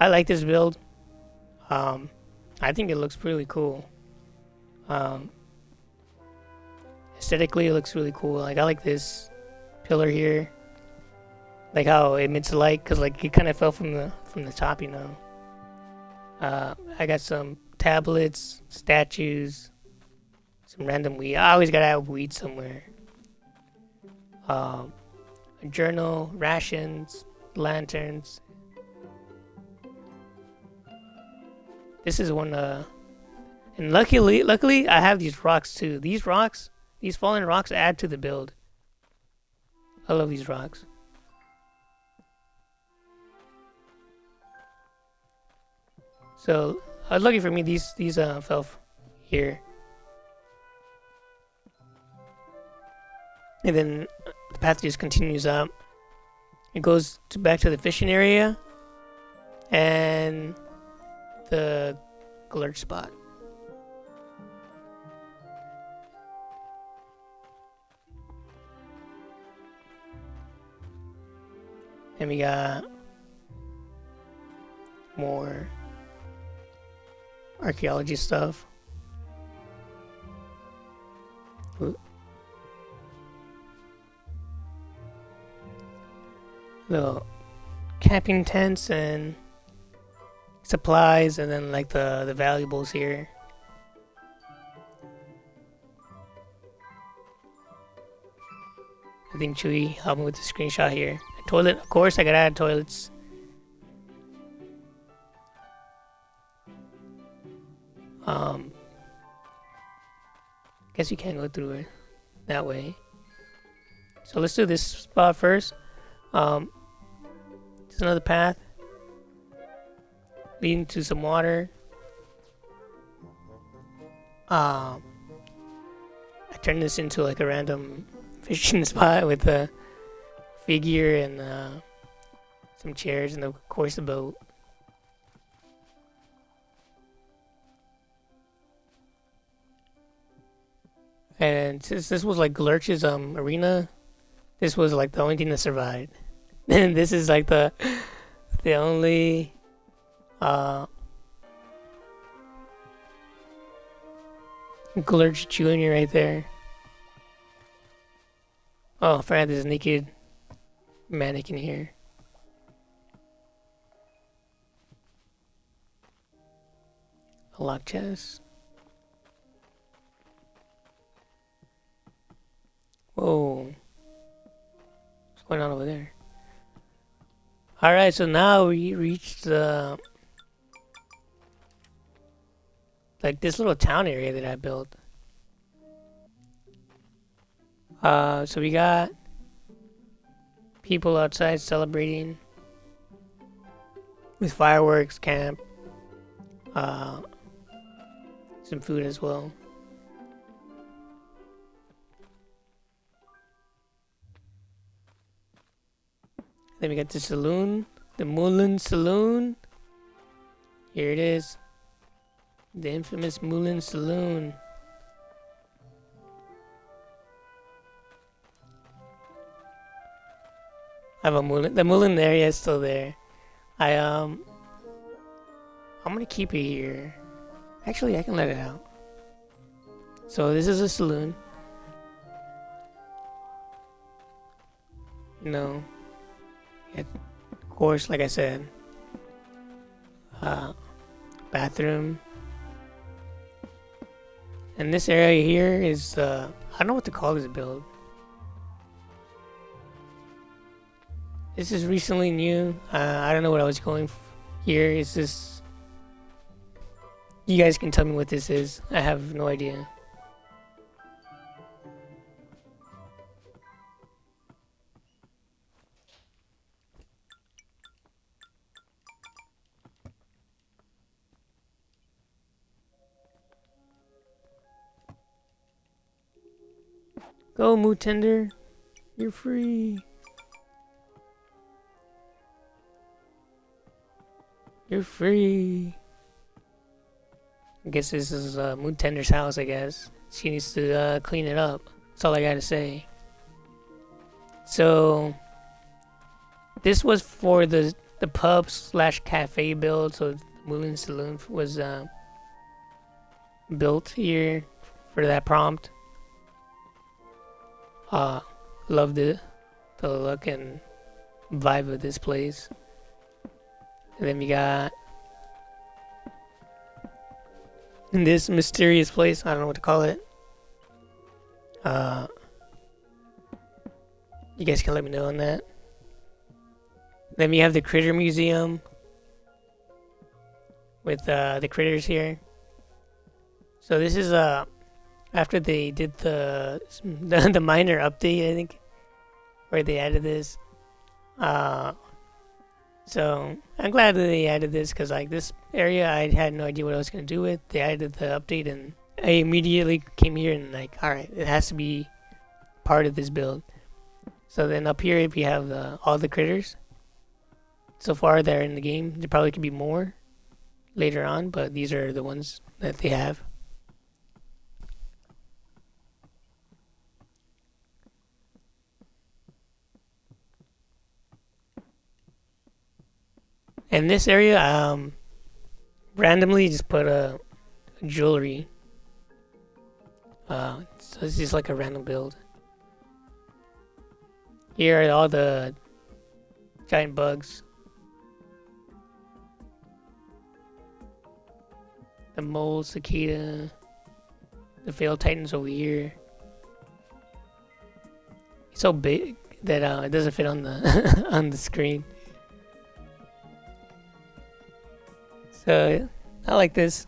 I like this build. I think it looks really cool. Aesthetically, it looks really cool. Like I like this pillar here, like how it emits light, cause like it kind of fell from the top, you know. I got some tablets, statues, some random weed. I always gotta have weed somewhere. A journal, rations, lanterns. This is one. And luckily, I have these rocks too. These fallen rocks add to the build. I love these rocks. So, lucky for me, these fell here. And then the path just continues up. It goes back to the fishing area and the glurch spot. And we got more archaeology stuff. Ooh. Little camping tents and supplies, and then like the valuables here. I think Chuy helped me with the screenshot here. A toilet, of course, I gotta add toilets. Guess you can't go through it that way. So let's do this spot first. There's another path leading to some water. I turned this into like a random fishing spot with a figure and some chairs and of course a boat. And since this was like Lurch's arena, this was like the only thing that survived. And this is like the only Glurch Jr. right there. Oh, I forgot there's a naked mannequin here. A lock chest. Whoa. What's going on over there? Alright, so now we reached the like this little town area that I built. So we got people outside celebrating with fireworks, camp, some food as well. Then we got the saloon, the Moulin Saloon. Here it is, the infamous Moulin Saloon. I have a Moulin. The Moulin area is still there. I'm gonna keep it here. Actually, I can let it out. So this is a saloon. No. Of course, like I said, bathroom. And this area here is, I don't know what to call this build. This is recently new. I don't know what I was going here. Is this? You guys can tell me what this is. I have no idea. Go, Moo Tender. You're free. You're free. I guess this is Moo Tender's house, I guess. She needs to clean it up. That's all I gotta say. So, this was for the pub slash cafe build. So, Moulin Saloon was built here for that prompt. Love the look and vibe of this place. And then we got this mysterious place. I don't know what to call it. You guys can let me know on that. Then we have the Critter Museum with the critters here. So this is after they did the minor update, I think, where they added this. So I'm glad that they added this because like this area I had no idea what I was gonna do with. They added the update and I immediately came here and like, all right, it has to be part of this build. So then up here if you have all the critters. So far they're in the game. There probably could be more later on, but these are the ones that they have. In this area, randomly just put a jewelry. So it's just like a random build. Here are all the giant bugs. The mole, cicada, the failed titans over here. It's so big that it doesn't fit on the on the screen. So I like this.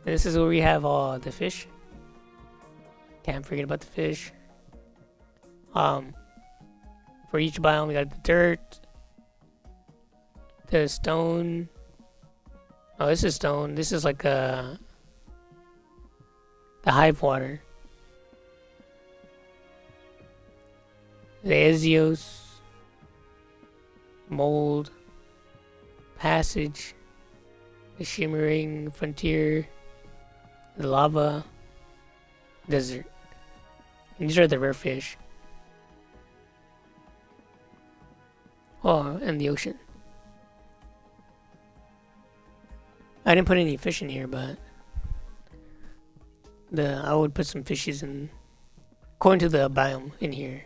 This is where we have all the fish. Can't forget about the fish. For each biome, we got the dirt, the stone. Oh, this is stone. This is like the hive water. The Ezios, mold, passage, the shimmering frontier, the lava, desert. And these are the rare fish. Oh, and the ocean. I didn't put any fish in here, but I would put some fishes in according to the biome in here.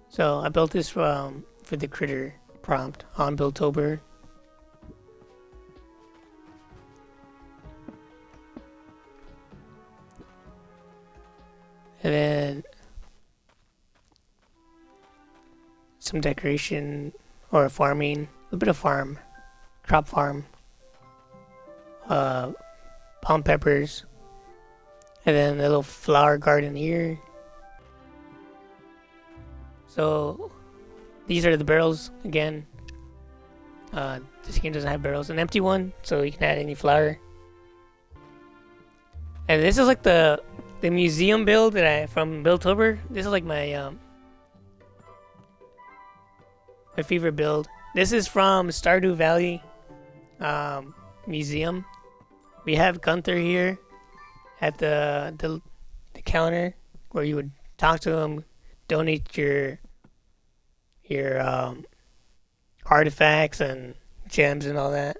So I built this for the critter prompt on Buildtober. And then some decoration or farming, a little bit of farm, crop farm, palm peppers, and then a little flower garden here. So these are the barrels again. This game doesn't have barrels, an empty one, so you can add any flower. And this is like the museum build that I from Buildtober. This is like my favorite build. This is from Stardew Valley Museum. We have Gunther here at the counter where you would talk to him, donate your artifacts and gems and all that.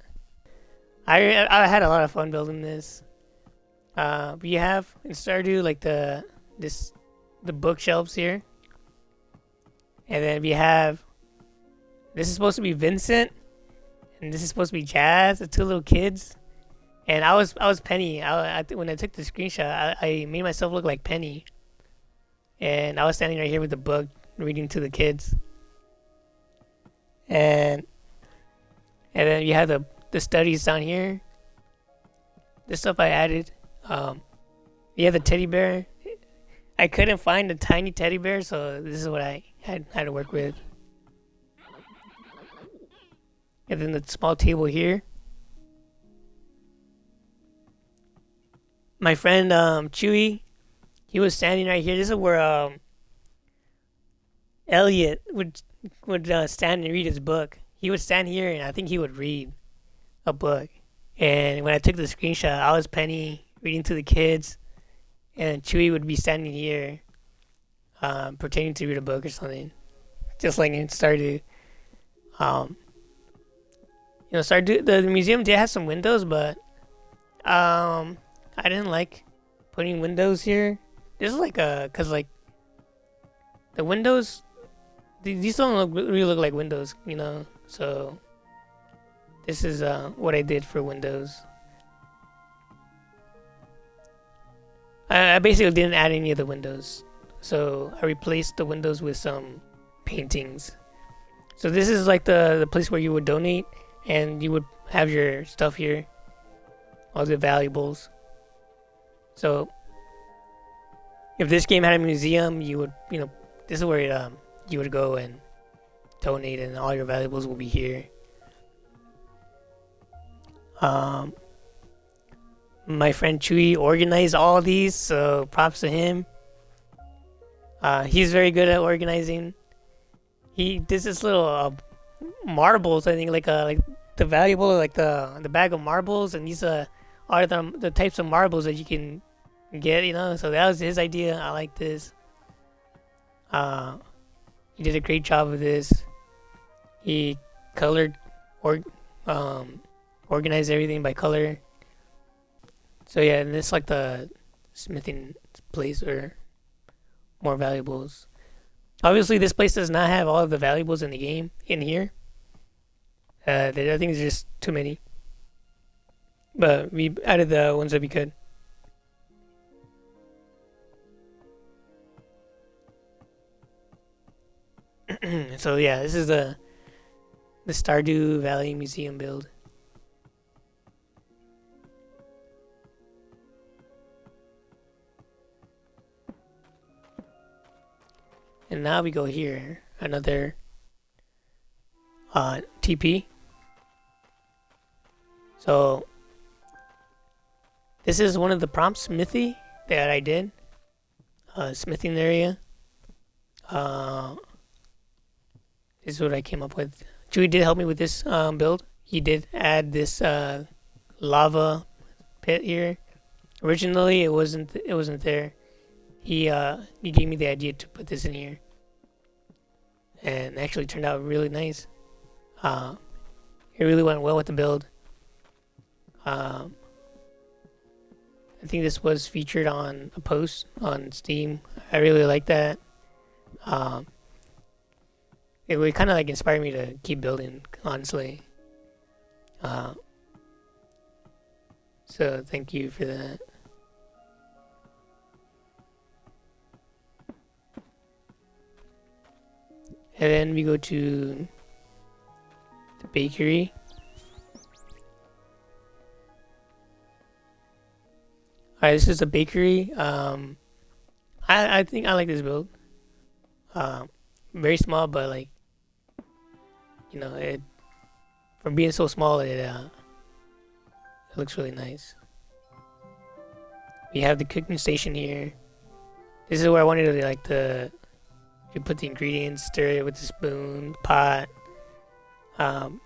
I had a lot of fun building this. We have in Stardew like the bookshelves here, and then we have this is supposed to be Vincent, and this is supposed to be Jazz, the two little kids. And I was Penny. When I took the screenshot, I made myself look like Penny, and I was standing right here with the book, reading to the kids. And then you have the studies down here. This stuff I added. Yeah, the teddy bear. I couldn't find a tiny teddy bear, so this is what I had to work with. And then the small table here. My friend Chewy, he was standing right here. This is where Elliot would stand and read his book. He would stand here, and I think he would read a book. And when I took the screenshot, I was Penny reading to the kids, and Chewy would be standing here, pretending to read a book or something, just like it started. The museum did have some windows, but I didn't like putting windows here. This is like cause like the windows, these don't really look like windows, you know. So this is what I did for windows. I basically didn't add any of the windows, so I replaced the windows with some paintings. So this is like the place where you would donate, and you would have your stuff here, all the valuables. So if this game had a museum, you would, this is where you would go and donate, and all your valuables will be here. My friend Chewy organized all these, so props to him. He's very good at organizing. He did this little marbles, I think, like the valuable, like the bag of marbles, and these are the types of marbles that you can get, So that was his idea. I like this. He did a great job of this. He colored organized everything by color. So yeah, and it's like the smithing place or more valuables. Obviously, this place does not have all of the valuables in the game in here. I think there's just too many. But we added the ones that we could. So yeah, this is the Stardew Valley Museum build. And now we go here, another TP. So this is one of the prompt smithy that I did. Smithing area. This is what I came up with. Chewy did help me with this build. He did add this lava pit here. Originally, it wasn't there. He gave me the idea to put this in here, and it actually turned out really nice. It really went well with the build. I think this was featured on a post on Steam. I really like that. It would kind of like inspire me to keep building, honestly. So thank you for that. And then we go to the bakery. Alright, this is a bakery. I think I like this build. Very small, but like, you know, it from being so small, it looks really nice. We have the cooking station here. This is where I wanted to like you put the ingredients, stir it with the spoon, pot. The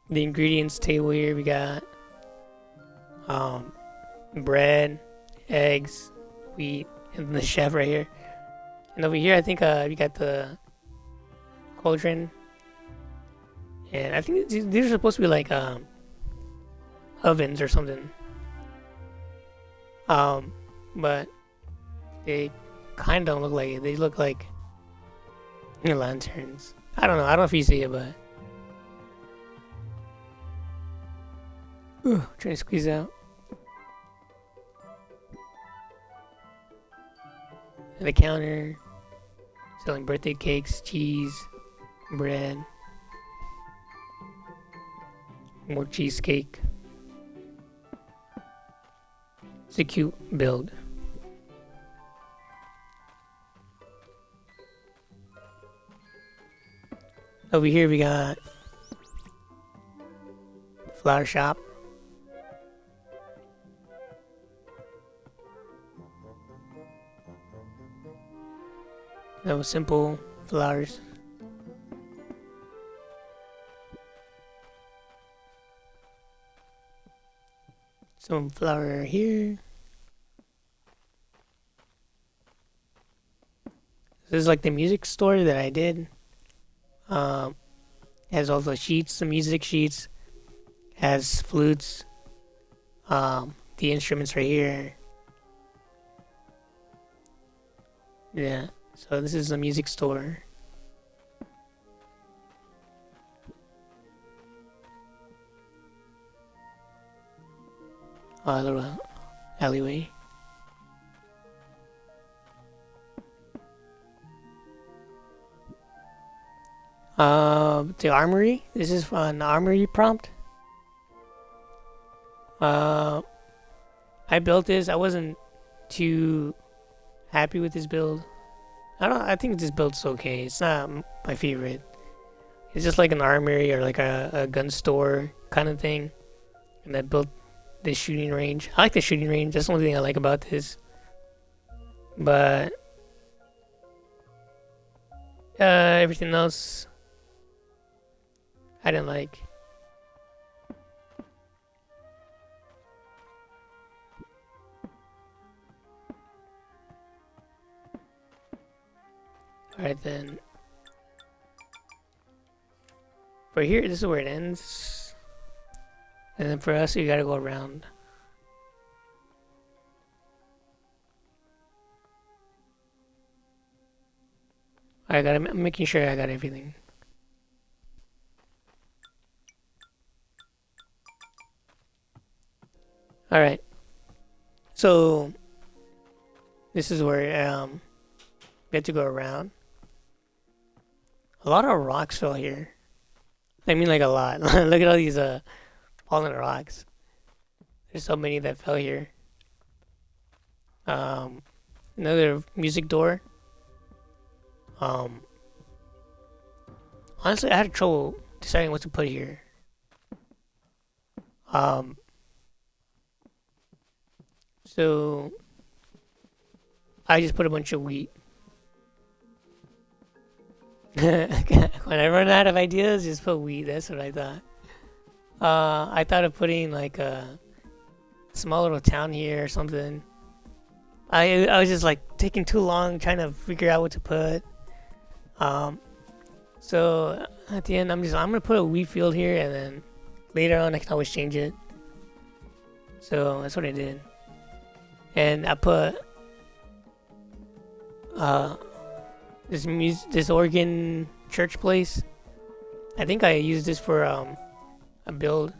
ingredients table here we got bread, eggs, wheat, and the chef right here. And over here, I think we got the cauldron, and I think these are supposed to be like ovens or something. But they kind of don't look like it. They look like lanterns. I don't know. I don't know if you see it, but trying to squeeze out. And the counter selling birthday cakes, cheese, bread, more cheesecake. It's a cute build. Over here we got the flower shop. That was simple flowers. Some flower here. This is like the music store that I did. Has all the sheets, the music sheets. Has flutes. The instruments right here. Yeah. So this is a music store. A little alleyway. The armory. This is an armory prompt. I built this. I wasn't too happy with this build. I think this build's okay. It's not my favorite. It's just like an armory or like a gun store kind of thing. And I built this shooting range. I like the shooting range. That's the only thing I like about this. But everything else I didn't like. Alright then. For here, this is where it ends. And then for us, you gotta go around. I'm making sure I got everything. Alright. So, this is where we have to go around. A lot of rocks fell here. I mean like a lot. Look at all these fallen rocks. There's so many that fell here. Another music door. Um, Honestly, I had trouble deciding what to put here. Um, so I just put a bunch of wheat. When I run out of ideas, just put wheat. That's what I thought. I thought of putting like a small little town here or something. I was just like taking too long trying to figure out what to put. Um, so at the end, I'm gonna put a wheat field here, and then later on I can always change it. So that's what I did, and I put uh this organ church place. I think I used this for a build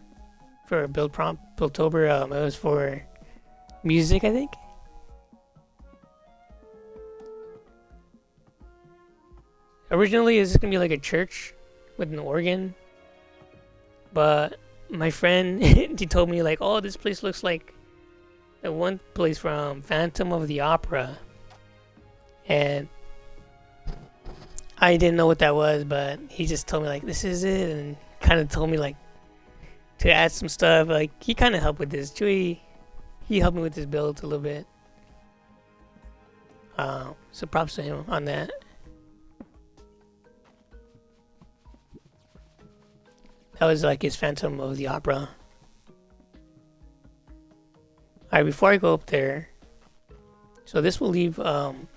for a build prompt Buildtober. It was for music, I think. Originally, it's gonna be like a church with an organ, but my friend he told me like, "Oh, this place looks like the one place from Phantom of the Opera," and I didn't know what that was, but he just told me like, "This is it," and kind of told me like to add some stuff. Like he kind of helped with this. Chuy, he helped me with this build a little bit. So props to him on that. That was like his Phantom of the Opera. Alright, before I go up there, so this will leave,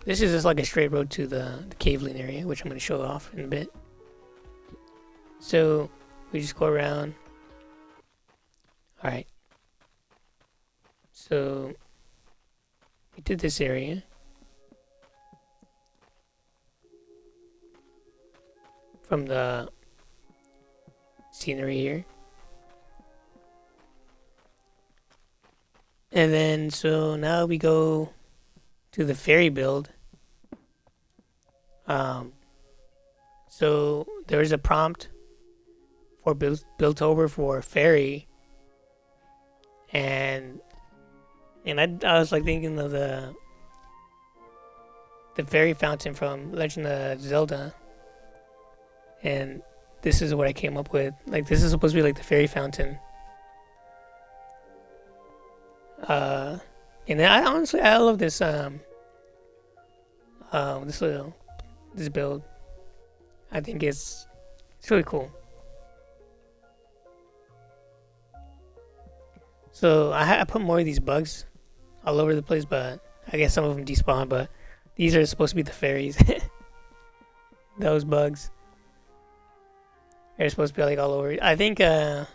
this is just like a straight road to the caveling area, which I'm going to show off in a bit. So, we just go around. Alright. So, we did this area. From the scenery here. And then, so now we go to the ferry build. So there is a prompt for Buildtober for ferry, and I was like thinking of the fairy fountain from Legend of Zelda, and this is what I came up with. Like this is supposed to be like the fairy fountain. And I honestly I love this this build. I think it's really cool. So I put more of these bugs all over the place, but I guess some of them despawn. But these are supposed to be the fairies. Those bugs. They're supposed to be like all over. I think you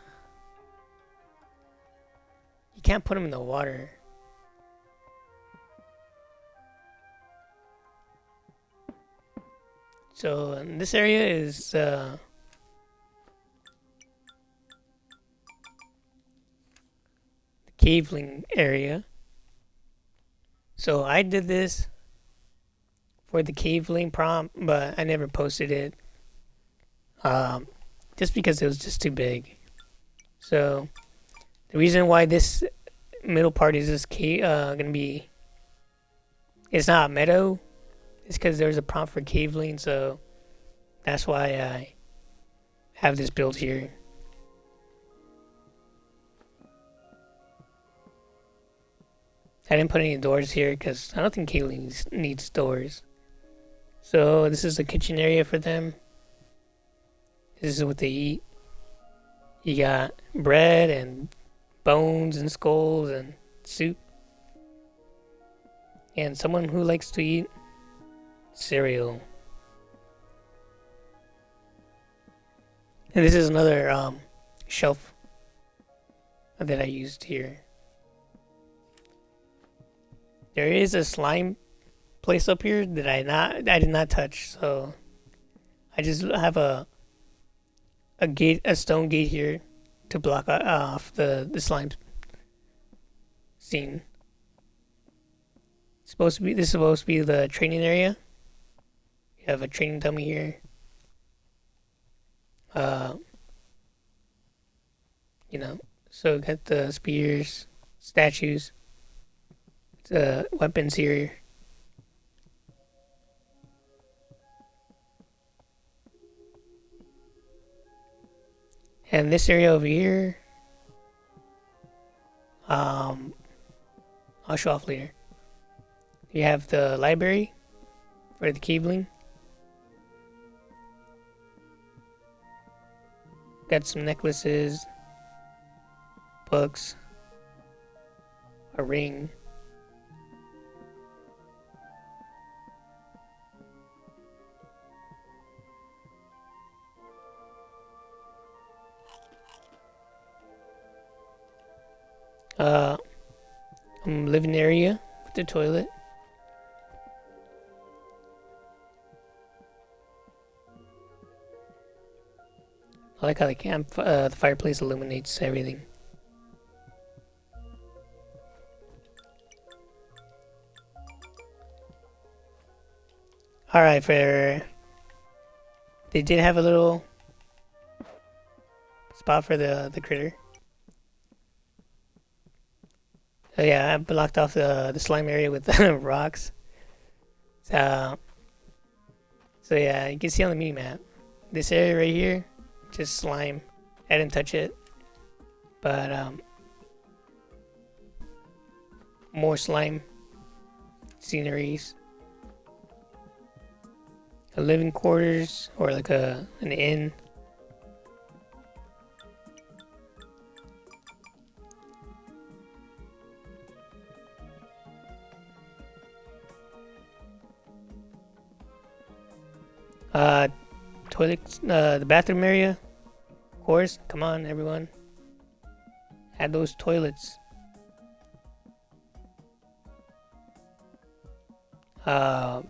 can't put them in the water. So this area is the caveling area. So I did this for the caveling prompt, but I never posted it. Just because it was just too big. So the reason why this middle part is just gonna be, it's not a meadow. It's because there's a prompt for caveling, so that's why I have this build here. I didn't put any doors here because I don't think caveling needs doors. So this is the kitchen area for them. This is what they eat. You got bread and bones and skulls and soup. And someone who likes to eat cereal. And this is another shelf that I used here. There is a slime place up here that I did not touch, so I just have a stone gate here to block off the slime scene. This is supposed to be the training area. You have a training dummy here. So got the spears, statues, the weapons here. And this area over here, I'll show off later. You have the library for the caveling. Got some necklaces, books, a ring. Living area with the toilet. I like how the fireplace illuminates everything. All right, they did have a little spot for the critter. Oh yeah, I blocked off the slime area with rocks. So yeah, you can see on the mini map, this area right here, just slime. I didn't touch it, but more slime sceneries. A living quarters or like an inn. Toilets, the bathroom area. Of course, come on, everyone. Add those toilets. I'm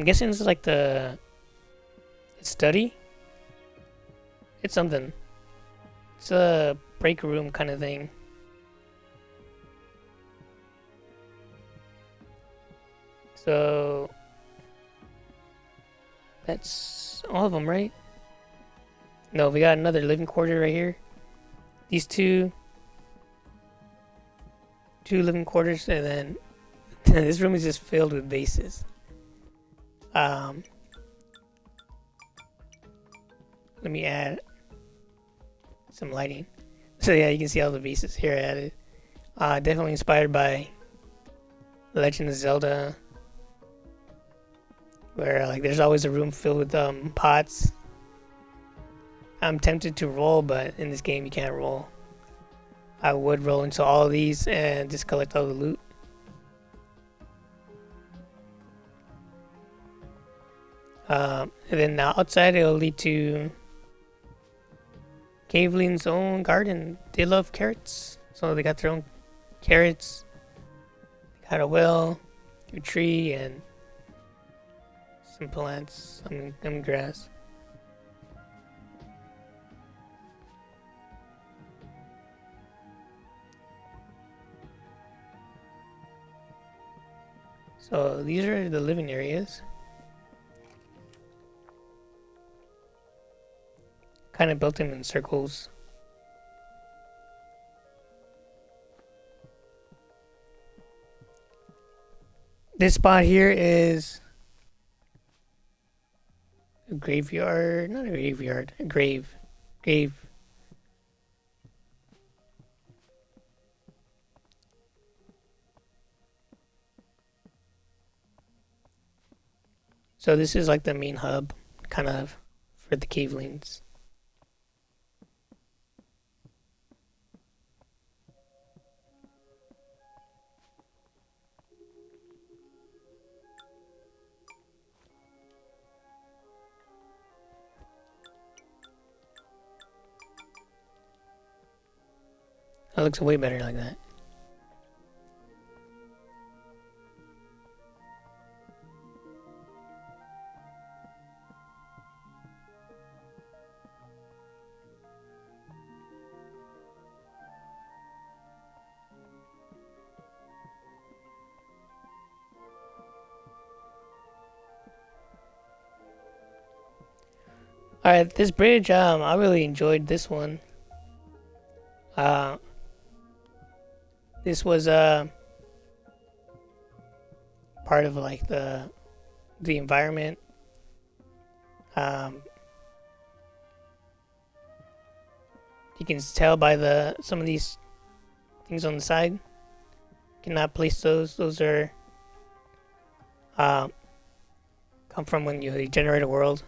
guessing this is like the study. It's something. It's a break room kind of thing. So that's all of them, right? No, we got another living quarter right here. These two living quarters, and then this room is just filled with vases. Let me add some lighting. So yeah, you can see all the vases here added. Definitely inspired by Legend of Zelda, where like there's always a room filled with pots. I'm tempted to roll, but in this game you can't roll. I would roll into all of these and just collect all the loot. And then now outside it'll lead to Caveling's own garden. They love carrots, so they got their own carrots. They got a well, a tree, and some plants, some grass. So these are the living areas. Kind of built them in circles. This spot here is a graveyard, not a graveyard, a grave. So this is like the main hub, kind of, for the cavelings. That looks way better like that. Alright, this bridge, I really enjoyed this one. This was part of like the environment. You can tell by some of these things on the side. Cannot place those. Those are come from when you generate a world.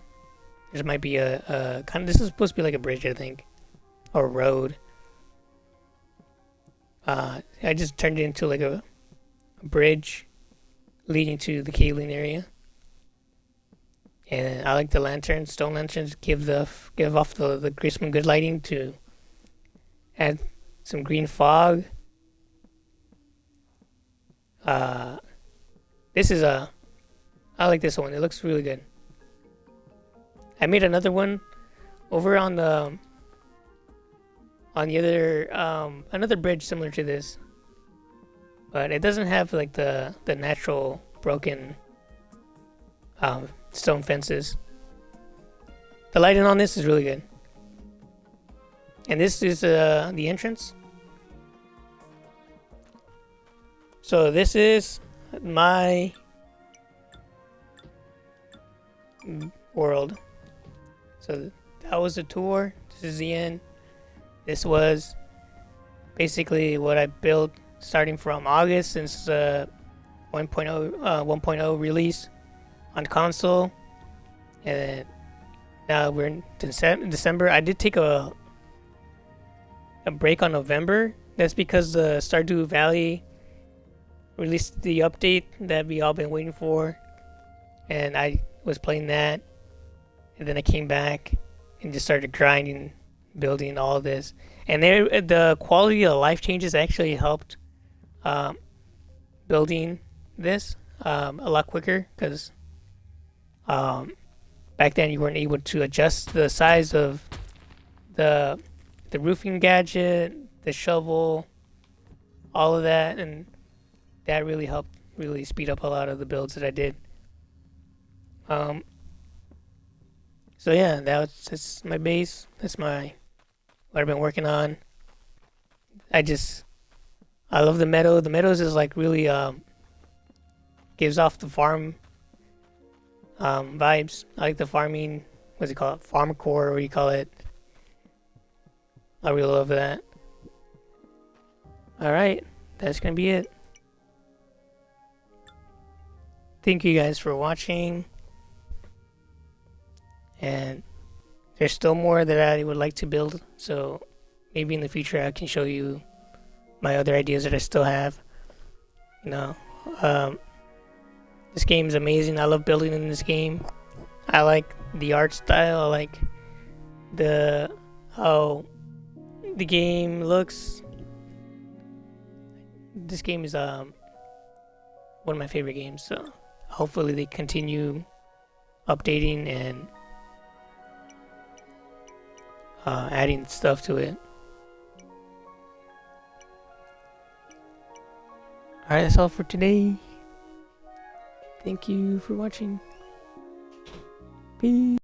There might be a kind of. This is supposed to be like a bridge, I think, or a road. I just turned it into like a bridge leading to the kaolin area. And I like the lanterns. Stone lanterns give off the crisp and good lighting to add some green fog. This is I like this one. It looks really good. I made another one over on the other another bridge similar to this, but it doesn't have like the natural broken stone fences. The lighting on this is really good, and this is the entrance. So this is my world. So that was the tour. This is the end. This was basically what I built starting from August since 1.0 release on console, and now we're in December. I did take a break on November. That's because the Stardew Valley released the update that we all been waiting for, and I was playing that, and then I came back and just started grinding, building all of this, and the quality of life changes actually helped building this a lot quicker, because back then you weren't able to adjust the size of the roofing gadget, the shovel, all of that, and that really helped really speed up a lot of the builds that I did. So yeah, that's my base. That's what I've been working on. I love the meadow. The meadows is like really gives off the farm vibes. I like the farming. What's it called? Farm core. What do you call it? I really love that. All right, that's gonna be it. Thank you guys for watching. And there's still more that I would like to build, so maybe in the future I can show you my other ideas that I still have. This game is amazing. I love building in this game. I like the art style. I like how the game looks. This game is one of my favorite games, so hopefully they continue updating and adding stuff to it. Alright, that's all for today. Thank you for watching. Peace.